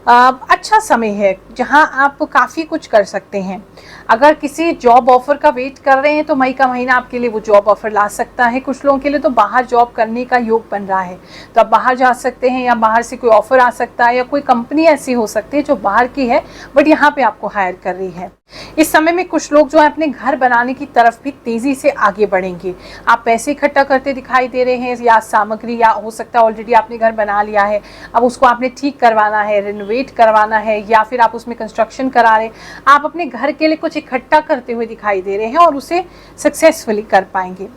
अच्छा समय है जहां आप काफ़ी कुछ कर सकते हैं। अगर किसी जॉब ऑफर का वेट कर रहे हैं तो मई का महीना आपके लिए वो जॉब ऑफर ला सकता है। कुछ लोगों के लिए तो बाहर जॉब करने का योग बन रहा है, तो आप बाहर जा सकते हैं या बाहर से कोई ऑफर आ सकता है, या कोई कंपनी ऐसी हो सकती है जो बाहर की है बट यहाँ पे आपको हायर कर रही है। इस समय में कुछ लोग जो है अपने घर बनाने की तरफ भी तेज़ी से आगे बढ़ेंगे। आप पैसे इकट्ठा करते दिखाई दे रहे हैं, या सामग्री, या हो सकता है ऑलरेडी आपने घर बना लिया है, अब उसको आपने ठीक करवाना है, रिनोवेट करवाना है, या फिर आप उसमें कंस्ट्रक्शन करा रहे हैं। आप अपने घर के लिए कुछ इकट्ठा करते हुए दिखाई दे रहे हैं और उसे सक्सेसफुली कर पाएंगे।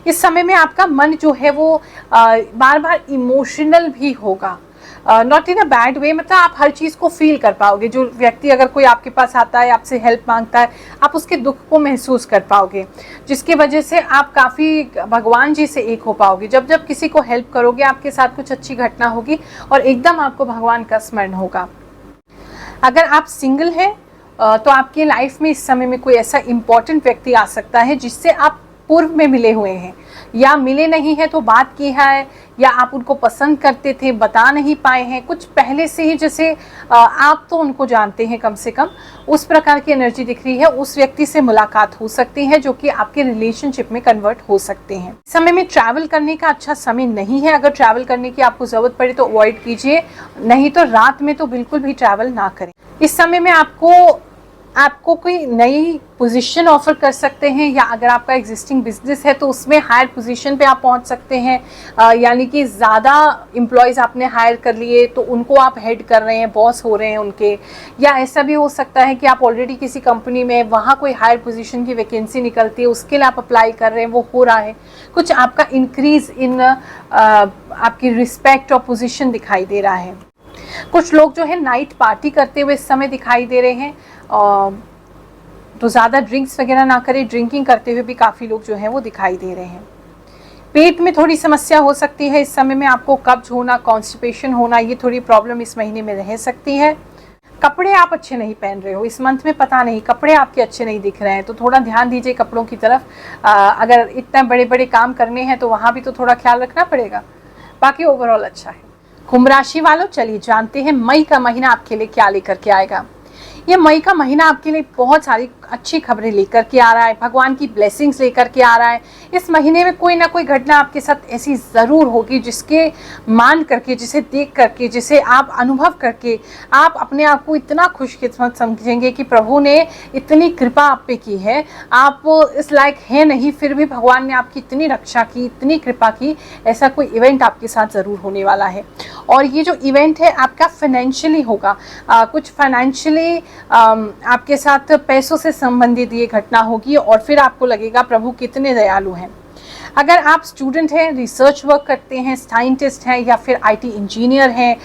इस समय में आपका मन जो है वो बार बार इमोशनल भी होगा, not in a bad way, मतलब आप हर चीज़ को फील कर पाओगे। जो व्यक्ति अगर कोई आपके पास आता है, आपसे हेल्प मांगता है, आप उसके दुख को महसूस कर पाओगे, जिसकी वजह से आप काफ़ी भगवान जी से एक हो पाओगे। जब जब किसी को हेल्प करोगे आपके साथ कुछ अच्छी घटना होगी और एकदम आपको भगवान का स्मरण होगा। अगर आप सिंगल हैं तो आपकी लाइफ में इस समय में कोई ऐसा इम्पॉर्टेंट व्यक्ति आ सकता है जिससे आप पूर्व में मिले हुए हैं, या मिले नहीं हैं तो बात की है, या आप उनको पसंद करते थे बता नहीं पाए हैं, कुछ पहले से ही, जैसे आप तो उनको जानते हैं कम से कम, उस प्रकार की एनर्जी दिख रही है। उस व्यक्ति से मुलाकात हो सकती है जो कि आपके रिलेशनशिप में कन्वर्ट हो सकते हैं। समय में ट्रैवल करने का अच्छा समय नहीं है। अगर ट्रैवल करने की आपको ज़रूरत पड़े तो अवॉइड कीजिए, नहीं तो रात में तो बिल्कुल भी ट्रैवल ना करें। इस समय में आपको आपको कोई नई पोजीशन ऑफर कर सकते हैं, या अगर आपका एग्जिस्टिंग बिजनेस है तो उसमें हायर पोजीशन पे आप पहुंच सकते हैं। यानी कि ज़्यादा एम्प्लॉयज़ आपने हायर कर लिए तो उनको आप हेड कर रहे हैं, बॉस हो रहे हैं उनके। या ऐसा भी हो सकता है कि आप ऑलरेडी किसी कंपनी में, वहाँ कोई हायर पोजीशन की वैकेंसी निकलती है, उसके लिए आप अप्लाई कर रहे हैं, वो हो रहा है। कुछ आपका इंक्रीज इन आपकी रिस्पेक्ट और पोजीशन दिखाई दे रहा है। कुछ लोग जो है नाइट पार्टी करते हुए इस समय दिखाई दे रहे हैं, तो ज़्यादा ड्रिंक्स वगैरह ना करें। ड्रिंकिंग करते हुए भी काफ़ी लोग जो हैं वो दिखाई दे रहे हैं। पेट में थोड़ी समस्या हो सकती है इस समय में, आपको कब्ज होना, कॉन्स्टिपेशन होना, ये थोड़ी प्रॉब्लम इस महीने में रह सकती है। कपड़े आप अच्छे नहीं पहन रहे हो इस मंथ में, पता नहीं कपड़े आपके अच्छे नहीं दिख रहे हैं, तो थोड़ा ध्यान दीजिए कपड़ों की तरफ। अगर इतना बड़े बड़े काम करने हैं तो वहाँ भी तो थोड़ा ख्याल रखना पड़ेगा। बाकी ओवरऑल अच्छा है। कुंभ राशि वालों, चलिए जानते हैं मई का महीना आपके लिए क्या लेकर के आएगा। ये मई का महीना आपके लिए बहुत सारी अच्छी खबरें लेकर के आ रहा है, भगवान की ब्लेसिंग्स लेकर के आ रहा है। इस महीने में कोई ना कोई घटना आपके साथ ऐसी ज़रूर होगी जिसके मान करके, जिसे देख करके, जिसे आप अनुभव करके आप अपने आप को इतना खुशकिस्मत समझेंगे कि प्रभु ने इतनी कृपा आप पे की है। आप इस लायक है नहीं, फिर भी भगवान ने आपकी इतनी रक्षा की, इतनी कृपा की। ऐसा कोई इवेंट आपके साथ ज़रूर होने वाला है। और ये जो इवेंट है आपका फाइनेंशियली होगा। कुछ फाइनेंशियली आपके साथ पैसों से संबंधित ये घटना होगी और फिर आपको लगेगा प्रभु कितने दयालु हैं। अगर आप स्टूडेंट हैं, रिसर्च वर्क करते हैं, साइंटिस्ट हैं, या फिर आईटी इंजीनियर हैं,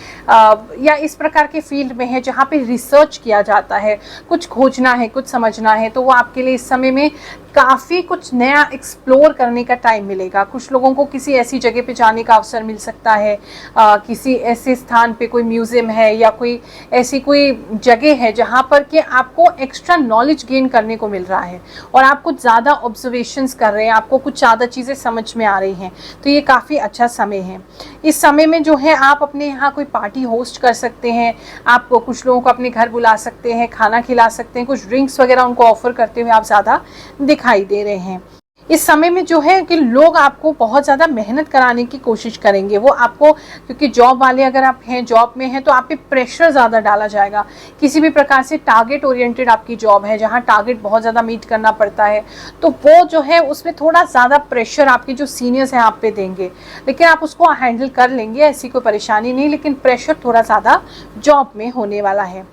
या इस प्रकार के फील्ड में है जहाँ पे रिसर्च किया जाता है, कुछ खोजना है, कुछ समझना है, तो वो आपके लिए इस समय में काफ़ी कुछ नया एक्सप्लोर करने का टाइम मिलेगा। कुछ लोगों को किसी ऐसी जगह पे जाने का अवसर मिल सकता है, किसी ऐसे स्थान पे, कोई म्यूज़ियम है या कोई ऐसी कोई जगह है जहाँ पर कि आपको एक्स्ट्रा नॉलेज गेन करने को मिल रहा है और आप कुछ ज़्यादा ऑब्जर्वेशंस कर रहे हैं, आपको कुछ ज़्यादा चीज़ें समझ में आ रही हैं। तो ये काफ़ी अच्छा समय है। इस समय में जो है आप अपने यहाँ कोई पार्टी होस्ट कर सकते हैं, आप कुछ लोगों को अपने घर बुला सकते हैं, खाना खिला सकते हैं, कुछ ड्रिंक्स वगैरह उनको ऑफर करते हुए आप ज़्यादा दिखाई दे रहे हैं। इस समय में जो है कि लोग आपको बहुत ज़्यादा मेहनत कराने की कोशिश करेंगे। वो आपको, क्योंकि जॉब वाले अगर आप हैं, जॉब में हैं, तो आप पे प्रेशर ज़्यादा डाला जाएगा। किसी भी प्रकार से टारगेट ओरिएंटेड आपकी जॉब है जहाँ टारगेट बहुत ज़्यादा मीट करना पड़ता है, तो वो जो है उसमें थोड़ा ज़्यादा प्रेशर आपके जो सीनियर्स हैं आप पे देंगे, लेकिन आप उसको हैंडल कर लेंगे, ऐसी कोई परेशानी नहीं। लेकिन प्रेशर थोड़ा ज़्यादा जॉब में होने वाला है।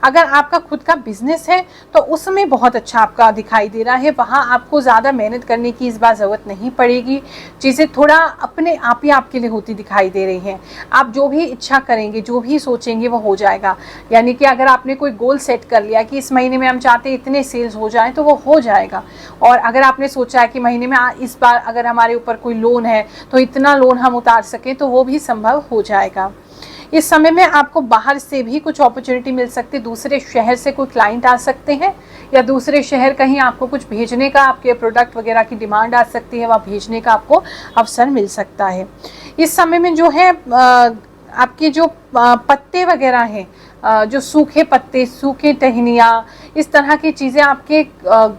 अगर आपका खुद का बिजनेस है तो उसमें बहुत अच्छा आपका दिखाई दे रहा है। वहाँ आपको ज़्यादा मेहनत करने की इस बार ज़रूरत नहीं पड़ेगी। चीज़ें थोड़ा अपने आप ही आपके लिए होती दिखाई दे रही हैं। आप जो भी इच्छा करेंगे, जो भी सोचेंगे वो हो जाएगा। यानी कि अगर आपने कोई गोल सेट कर लिया कि इस महीने में हम चाहते हैं इतने सेल्स हो जाएं, तो वो हो जाएगा। और अगर आपने सोचा है कि महीने में इस बार अगर हमारे ऊपर कोई लोन है तो इतना लोन हम उतार सकें, तो वो भी संभव हो जाएगा। इस समय में आपको बाहर से भी कुछ अपॉर्चुनिटी मिल सकती है। दूसरे शहर से कोई क्लाइंट आ सकते हैं, या दूसरे शहर कहीं आपको कुछ भेजने का, आपके प्रोडक्ट वगैरह की डिमांड आ सकती है, वहाँ भेजने का आपको अवसर मिल सकता है। इस समय में जो है आपके जो पत्ते वगैरह हैं, जो सूखे पत्ते, सूखे टहनियाँ, इस तरह की चीज़ें आपके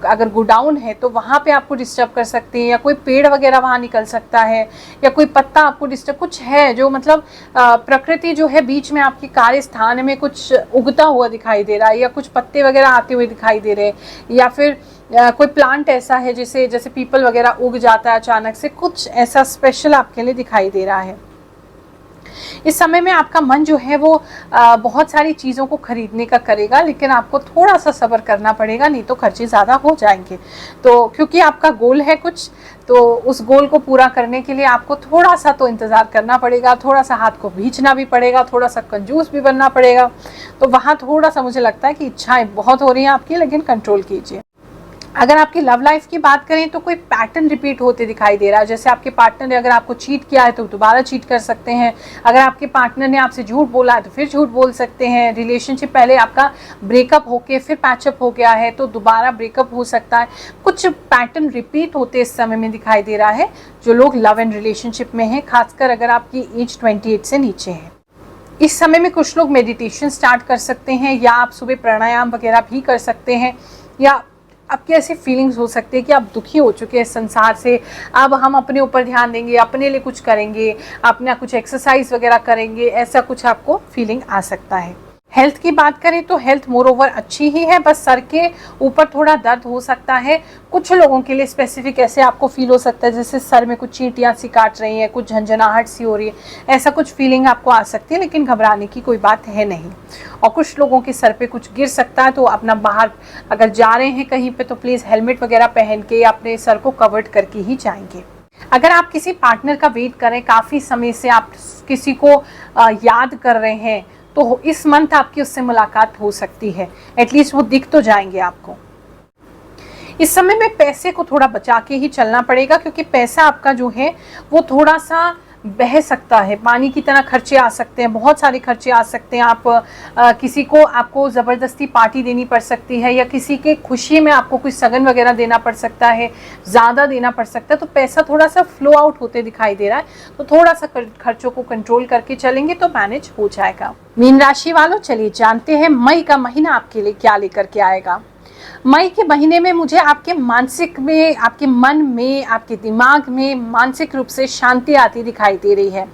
अगर गोडाउन है तो वहाँ पे आपको डिस्टर्ब कर सकती हैं, या कोई पेड़ वगैरह वहाँ निकल सकता है, या कोई पत्ता आपको डिस्टर्ब, कुछ है जो मतलब प्रकृति जो है बीच में आपके कार्य स्थान में कुछ उगता हुआ दिखाई दे रहा है, या कुछ पत्ते वगैरह आते हुए दिखाई दे रहे हैं, या फिर कोई प्लांट ऐसा है जैसे पीपल वगैरह उग जाता है अचानक से, कुछ ऐसा स्पेशल आपके लिए दिखाई दे रहा है। इस समय में आपका मन जो है वो बहुत सारी चीज़ों को खरीदने का करेगा, लेकिन आपको थोड़ा सा सब्र करना पड़ेगा, नहीं तो खर्चे ज़्यादा हो जाएंगे। तो क्योंकि आपका गोल है कुछ, तो उस गोल को पूरा करने के लिए आपको थोड़ा सा तो इंतज़ार करना पड़ेगा, थोड़ा सा हाथ को भींचना भी पड़ेगा, थोड़ा सा कंजूस भी बनना पड़ेगा। तो वहाँ थोड़ा सा मुझे लगता है कि इच्छाएं बहुत हो रही हैं आपकी, लेकिन कंट्रोल कीजिए। अगर आपकी लव लाइफ की बात करें तो कोई पैटर्न रिपीट होते दिखाई दे रहा है। जैसे आपके पार्टनर ने अगर आपको चीट किया है तो दोबारा चीट कर सकते हैं। अगर आपके पार्टनर ने आपसे झूठ बोला है तो फिर झूठ बोल सकते हैं। रिलेशनशिप पहले आपका ब्रेकअप होके फिर पैचअप हो गया है तो दोबारा ब्रेकअप हो सकता है। कुछ पैटर्न रिपीट होते इस समय में दिखाई दे रहा है जो लोग लव एंड रिलेशनशिप में हैं, खासकर अगर आपकी एज 28 से नीचे है। इस समय में कुछ लोग मेडिटेशन स्टार्ट कर सकते हैं, या आप सुबह प्राणायाम वगैरह भी कर सकते हैं, या आपकी ऐसी फीलिंग्स हो सकती है कि आप दुखी हो चुके हैं संसार से, अब हम अपने ऊपर ध्यान देंगे, अपने लिए कुछ करेंगे, अपना कुछ एक्सरसाइज वगैरह करेंगे, ऐसा कुछ आपको फीलिंग आ सकता है। हेल्थ की बात करें तो हेल्थ मोर ओवर अच्छी ही है, बस सर के ऊपर थोड़ा दर्द हो सकता है। कुछ लोगों के लिए स्पेसिफिक ऐसे आपको फील हो सकता है जैसे सर में कुछ चींटियां सी काट रही हैं, कुछ झंझनाहट सी हो रही है, ऐसा कुछ फीलिंग आपको आ सकती है, लेकिन घबराने की कोई बात है नहीं। और कुछ लोगों के सर पे कुछ गिर सकता है, तो अपना बाहर अगर जा रहे हैं कहीं पे तो प्लीज़ हेलमेट वगैरह पहन के अपने सर को कवर्ड करके ही जाएंगे। अगर आप किसी पार्टनर का वेट कर रहे हैं, काफ़ी समय से आप किसी को याद कर रहे हैं, तो इस मंथ आपकी उससे मुलाकात हो सकती है, एटलीस्ट वो दिख तो जाएंगे आपको। इस समय में पैसे को थोड़ा बचा के ही चलना पड़ेगा, क्योंकि पैसा आपका जो है वो थोड़ा सा बह सकता है, पानी की तरह खर्चे आ सकते हैं, बहुत सारे खर्चे आ सकते हैं। आप किसी को आपको ज़बरदस्ती पार्टी देनी पड़ सकती है, या किसी के खुशी में आपको कुछ सगन वगैरह देना पड़ सकता है, ज़्यादा देना पड़ सकता है, तो पैसा थोड़ा सा फ्लो आउट होते दिखाई दे रहा है। तो थोड़ा सा खर्चों को कंट्रोल करके चलेंगे तो मैनेज हो जाएगा। मीन राशि वालों, चलिए जानते हैं मई का महीना आपके लिए क्या लेकर के आएगा। मई के महीने में मुझे आपके मानसिक में, आपके मन में, आपके दिमाग में मानसिक रूप से शांति आती दिखाई दे रही है।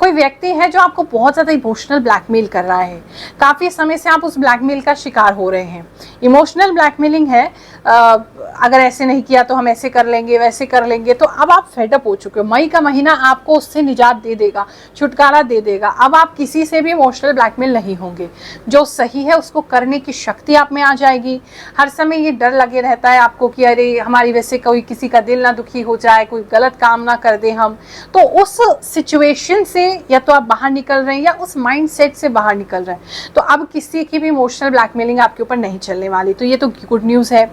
कोई व्यक्ति है जो आपको बहुत ज़्यादा इमोशनल ब्लैकमेल कर रहा है, काफ़ी समय से आप उस ब्लैकमेल का शिकार हो रहे हैं। इमोशनल ब्लैकमेलिंग है, अगर ऐसे नहीं किया तो हम ऐसे कर लेंगे, वैसे कर लेंगे, तो अब आप फेडअप हो चुके हो। मई का महीना आपको उससे निजात दे देगा, छुटकारा दे देगा। अब आप किसी से भी इमोशनल ब्लैकमेल नहीं होंगे, जो सही है उसको करने की शक्ति आप में आ जाएगी। हर समय ये डर लगे रहता है आपको कि अरे हमारी वजह से कोई किसी का दिल ना दुखी हो जाए, कोई गलत काम ना कर दे हम, तो उस सिचुएशन से या तो आप बाहर निकल रहे हैं या उस माइंडसेट से बाहर निकल रहे हैं। तो अब किसी की भी इमोशनल ब्लैकमेलिंग आपके ऊपर नहीं चलने वाली, तो ये तो गुड न्यूज़ है।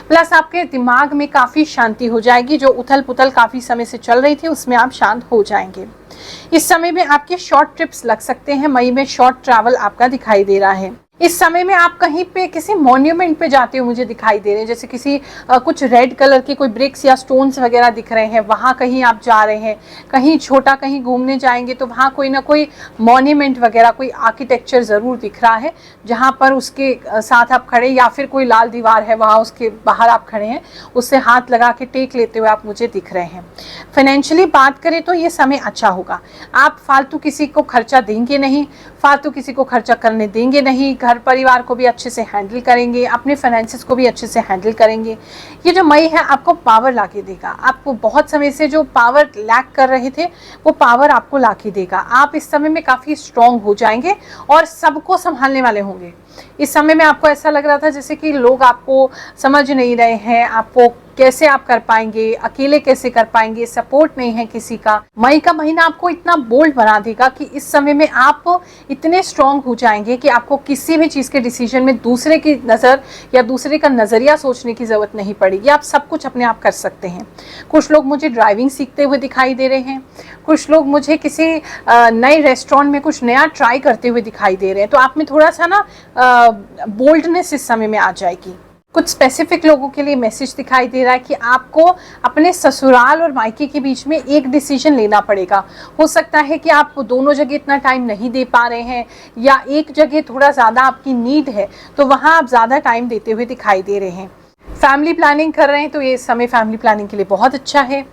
प्लस आपके दिमाग में काफ़ी शांति हो जाएगी, जो उथल पुथल काफ़ी समय से चल रही थी उसमें आप शांत हो जाएंगे। इस समय में आपके शॉर्ट ट्रिप्स लग सकते हैं, मई में शॉर्ट ट्रैवल आपका दिखाई दे रहा है। इस समय में आप कहीं पे किसी मॉन्यूमेंट पे जाते हो मुझे दिखाई दे रहे हैं, जैसे किसी कुछ रेड कलर के कोई ब्रिक्स या स्टोन्स वगैरह दिख रहे हैं, वहाँ कहीं आप जा रहे हैं। कहीं छोटा कहीं घूमने जाएंगे तो वहाँ कोई ना कोई मॉन्यूमेंट वगैरह, कोई आर्किटेक्चर ज़रूर दिख रहा है जहाँ पर उसके साथ आप खड़े, या फिर कोई लाल दीवार है वहाँ उसके बाहर आप खड़े हैं, उससे हाथ लगा के टेक लेते हुए आप मुझे दिख रहे हैं। फाइनेंशियली बात करें तो ये समय अच्छा होगा। आप फालतू किसी को खर्चा देंगे नहीं, फालतू किसी को खर्चा करने देंगे नहीं, घर परिवार को भी अच्छे से हैंडल करेंगे, अपने फाइनेंसेस को भी अच्छे से हैंडल करेंगे। ये जो मई है आपको पावर ला के देगा। आपको बहुत समय से जो पावर लैक कर रहे थे वो पावर आपको ला के देगा। आप इस समय में काफ़ी स्ट्रॉन्ग हो जाएंगे और सबको संभालने वाले होंगे। इस समय में आपको ऐसा लग रहा था जैसे कि लोग आपको समझ नहीं रहे हैं, आपको कैसे आप कर पाएंगे, अकेले कैसे कर पाएंगे, सपोर्ट नहीं है किसी का। मई का महीना आपको इतना बोल्ड बना देगा कि इस समय में आप इतने स्ट्रॉन्ग हो जाएंगे कि आपको किसी भी चीज़ के डिसीजन में दूसरे की नज़र या दूसरे का नज़रिया सोचने की ज़रूरत नहीं पड़ेगी। आप सब कुछ अपने आप कर सकते हैं। कुछ लोग मुझे ड्राइविंग सीखते हुए दिखाई दे रहे हैं, कुछ लोग मुझे किसी नए रेस्टोरेंट में कुछ नया ट्राई करते हुए दिखाई दे रहे हैं। तो आप में थोड़ा सा ना बोल्डनेस इस समय में आ जाएगी। कुछ स्पेसिफिक लोगों के लिए मैसेज दिखाई दे रहा है कि आपको अपने ससुराल और मायके के बीच में एक डिसीजन लेना पड़ेगा। हो सकता है कि आप दोनों जगह इतना टाइम नहीं दे पा रहे हैं, या एक जगह थोड़ा ज़्यादा आपकी नीड है तो वहाँ आप ज़्यादा टाइम देते हुए दिखाई दे रहे हैं। फैमिली प्लानिंग कर रहे हैं तो ये समय फैमिली प्लानिंग के लिए बहुत अच्छा है।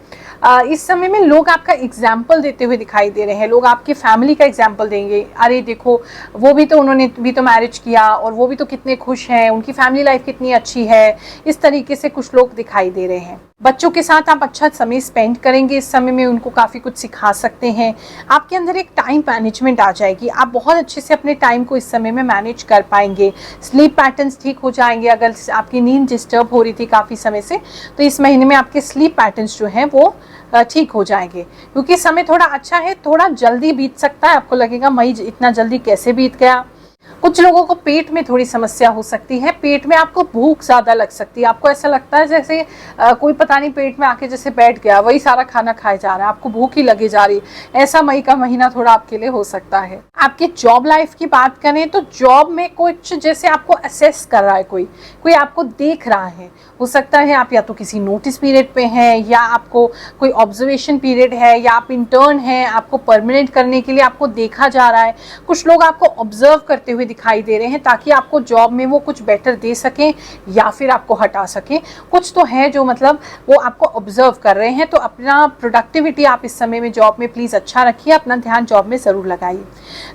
इस समय में लोग आपका एग्जाम्पल देते हुए दिखाई दे रहे हैं। लोग आपकी फैमिली का एग्जाम्पल देंगे, अरे देखो वो भी तो, उन्होंने भी तो मैरिज किया और वो भी तो कितने खुश हैं, उनकी फैमिली लाइफ कितनी अच्छी है। इस तरीके से कुछ लोग दिखाई दे रहे हैं। बच्चों के साथ आप अच्छा समय स्पेंड करेंगे, इस समय में उनको काफ़ी कुछ सिखा सकते हैं। आपके अंदर एक टाइम मैनेजमेंट आ जाएगी, आप बहुत अच्छे से अपने टाइम को इस समय में मैनेज कर पाएंगे। स्लीप पैटर्न्स ठीक हो जाएंगे। अगर आपकी नींद डिस्टर्ब हो रही थी काफ़ी समय से, तो इस महीने में आपके स्लीप पैटर्न्स जो हैं वो ठीक हो जाएंगे, क्योंकि समय थोड़ा अच्छा है। थोड़ा जल्दी बीत सकता है, आपको लगेगा मई इतना जल्दी कैसे बीत गया। कुछ लोगों को पेट में थोड़ी समस्या हो सकती है, पेट में आपको भूख ज़्यादा लग सकती है। आपको ऐसा लगता है जैसे कोई पता नहीं पेट में आके जैसे बैठ गया, वही सारा खाना खाए जा रहा है, आपको भूख ही लगे जा रही। ऐसा मई का महीना थोड़ा आपके लिए हो सकता है। आपकी जॉब लाइफ की बात करें तो जॉब में कुछ जैसे आपको असेस कर रहा है, कोई आपको देख रहा है। हो सकता है आप या तो किसी नोटिस पीरियड पे हैं, या आपको कोई ऑब्जर्वेशन पीरियड है, या आप इंटर्न हैं, आपको परमानेंट करने के लिए आपको देखा जा रहा है। कुछ लोग आपको ऑब्जर्व करते हुए दिखाई दे रहे हैं, ताकि आपको जॉब में वो कुछ बेटर दे सकें या फिर आपको हटा सकें। कुछ तो है जो मतलब वो आपको ऑब्जर्व कर रहे हैं। तो अपना प्रोडक्टिविटी आप इस समय में जॉब में प्लीज़ अच्छा रखिए, अपना ध्यान जॉब में ज़रूर लगाइए।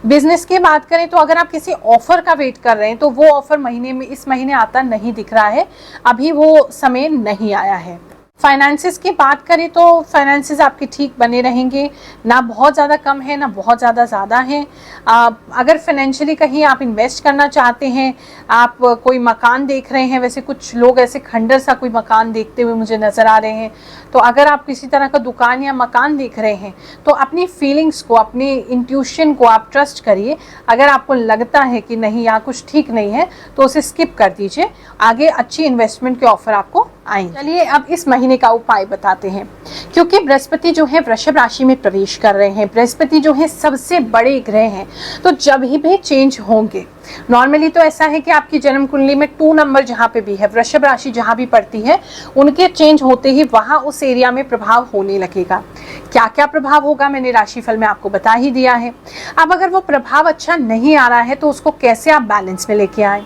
बिजनेस की बात करें तो अगर आप किसी ऑफर का वेट कर रहे हैं तो वो ऑफर महीने में इस महीने आता नहीं दिख रहा है, अभी वो समय नहीं आया है। फाइनेंसेस की बात करें तो फाइनेंसेस आपके ठीक बने रहेंगे, ना बहुत ज़्यादा कम है ना बहुत ज़्यादा है। अगर फाइनेंशियली कहीं आप इन्वेस्ट करना चाहते हैं, आप कोई मकान देख रहे हैं, वैसे कुछ लोग ऐसे खंडर सा कोई मकान देखते हुए मुझे नज़र आ रहे हैं, तो अगर आप किसी तरह का दुकान या मकान देख रहे हैं तो अपनी फीलिंग्स को, अपनी इंट्यूशन को आप ट्रस्ट करिए। अगर आपको लगता है कि नहीं यहाँ कुछ ठीक नहीं है तो उसे स्किप कर दीजिए, आगे अच्छी इन्वेस्टमेंट के ऑफर आपको आएंगे। चलिए अब इस महीने का उपाय बताते हैं। क्योंकि बृहस्पति जो है वृषभ राशि में प्रवेश कर रहे हैं, बृहस्पति जो है सबसे बड़े ग्रह हैं, तो जब भी चेंज होंगे, नॉर्मली तो ऐसा है कि आपकी जन्म कुंडली में 2 नंबर जहाँ पे भी है, वृषभ राशि जहाँ भी पड़ती है, उनके चेंज होते ही वहाँ उस एरिया में प्रभाव होने लगेगा। क्या क्या प्रभाव होगा मैंने राशिफल में आपको बता ही दिया है। अब अगर वो प्रभाव अच्छा नहीं आ रहा है तो उसको कैसे आप बैलेंस में लेके आए।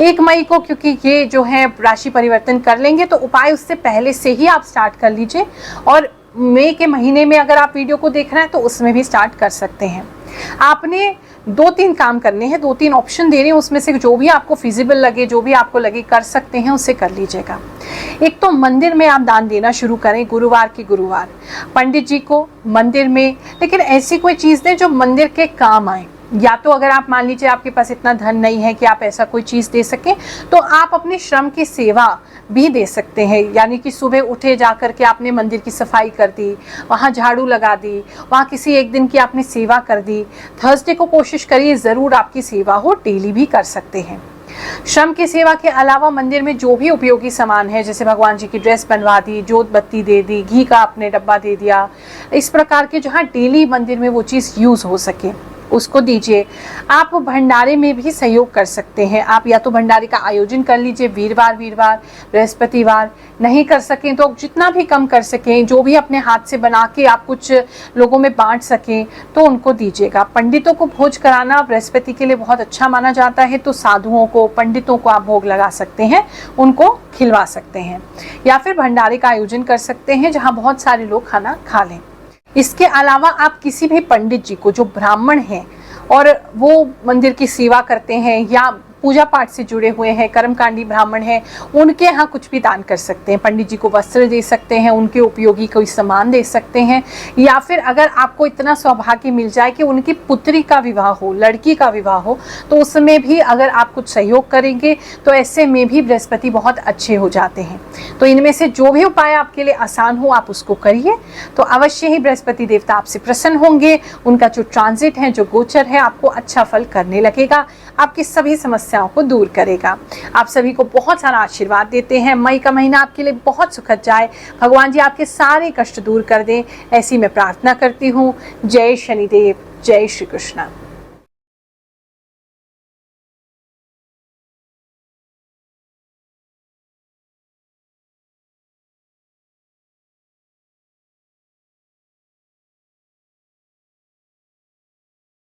1 मई को क्योंकि ये जो है राशि परिवर्तन कर लेंगे, तो उपाय उससे पहले से ही आप स्टार्ट कर लीजिए, और मई के महीने में अगर आप वीडियो को देख रहे हैं तो उसमें भी स्टार्ट कर सकते हैं। आपने 2-3 काम करने हैं, 2-3 ऑप्शन दे रहे हैं, उसमें से जो भी आपको फिजिबल लगे, जो भी आपको लगे कर सकते हैं, उसे कर लीजिएगा। एक तो मंदिर में आप दान देना शुरू करें, गुरुवार के गुरुवार पंडित जी को मंदिर में, लेकिन ऐसी कोई चीज़ दें जो मंदिर के काम आए। या तो अगर आप मान लीजिए आपके पास इतना धन नहीं है कि आप ऐसा कोई चीज़ दे सकें, तो आप अपने श्रम की सेवा भी दे सकते हैं। यानी कि सुबह उठे जा कर के आपने मंदिर की सफाई कर दी, वहाँ झाड़ू लगा दी, वहाँ किसी एक दिन की आपने सेवा कर दी। थर्सडे को कोशिश करिए ज़रूर आपकी सेवा हो, डेली भी कर सकते हैं। श्रम की सेवा के अलावा मंदिर में जो भी उपयोगी सामान है, जैसे भगवान जी की ड्रेस बनवा दी, जोत बत्ती दे दी, घी का आपने डब्बा दे दिया, इस प्रकार के जहाँ डेली मंदिर में वो चीज़ यूज़ हो सके उसको दीजिए। आप भंडारे में भी सहयोग कर सकते हैं। आप या तो भंडारे का आयोजन कर लीजिए वीरवार बृहस्पतिवार, नहीं कर सकें तो जितना भी कम कर सकें, जो भी अपने हाथ से बना के आप कुछ लोगों में बांट सकें तो उनको दीजिएगा। पंडितों को भोज कराना बृहस्पति के लिए बहुत अच्छा माना जाता है, तो साधुओं को, पंडितों को आप भोग लगा सकते हैं, उनको खिलवा सकते हैं, या फिर भंडारे का आयोजन कर सकते हैं जहाँ बहुत सारे लोग खाना खा लें। इसके अलावा आप किसी भी पंडित जी को जो ब्राह्मण हैं और वो मंदिर की सेवा करते हैं या पूजा पाठ से जुड़े हुए हैं, कर्मकांडी ब्राह्मण हैं, उनके यहाँ कुछ भी दान कर सकते हैं। पंडित जी को वस्त्र दे सकते हैं, उनके उपयोगी कोई सामान दे सकते हैं, या फिर अगर आपको इतना सौभाग्य मिल जाए कि उनकी पुत्री का विवाह हो, लड़की का विवाह हो, तो उसमें भी अगर आप कुछ सहयोग करेंगे तो ऐसे में भी बृहस्पति बहुत अच्छे हो जाते हैं। तो इनमें से जो भी उपाय आपके लिए आसान हो आप उसको करिए, तो अवश्य ही बृहस्पति देवता आपसे प्रसन्न होंगे। उनका जो ट्रांजिट है, जो गोचर है, आपको अच्छा फल करने लगेगा, आपकी सभी समस्याओं को दूर करेगा। आप सभी को बहुत सारा आशीर्वाद देते हैं। मई का महीना आपके लिए बहुत सुखद जाए, भगवान जी आपके सारे कष्ट दूर कर दें, ऐसी मैं प्रार्थना करती हूँ। जय शनिदेव, जय श्री कृष्ण।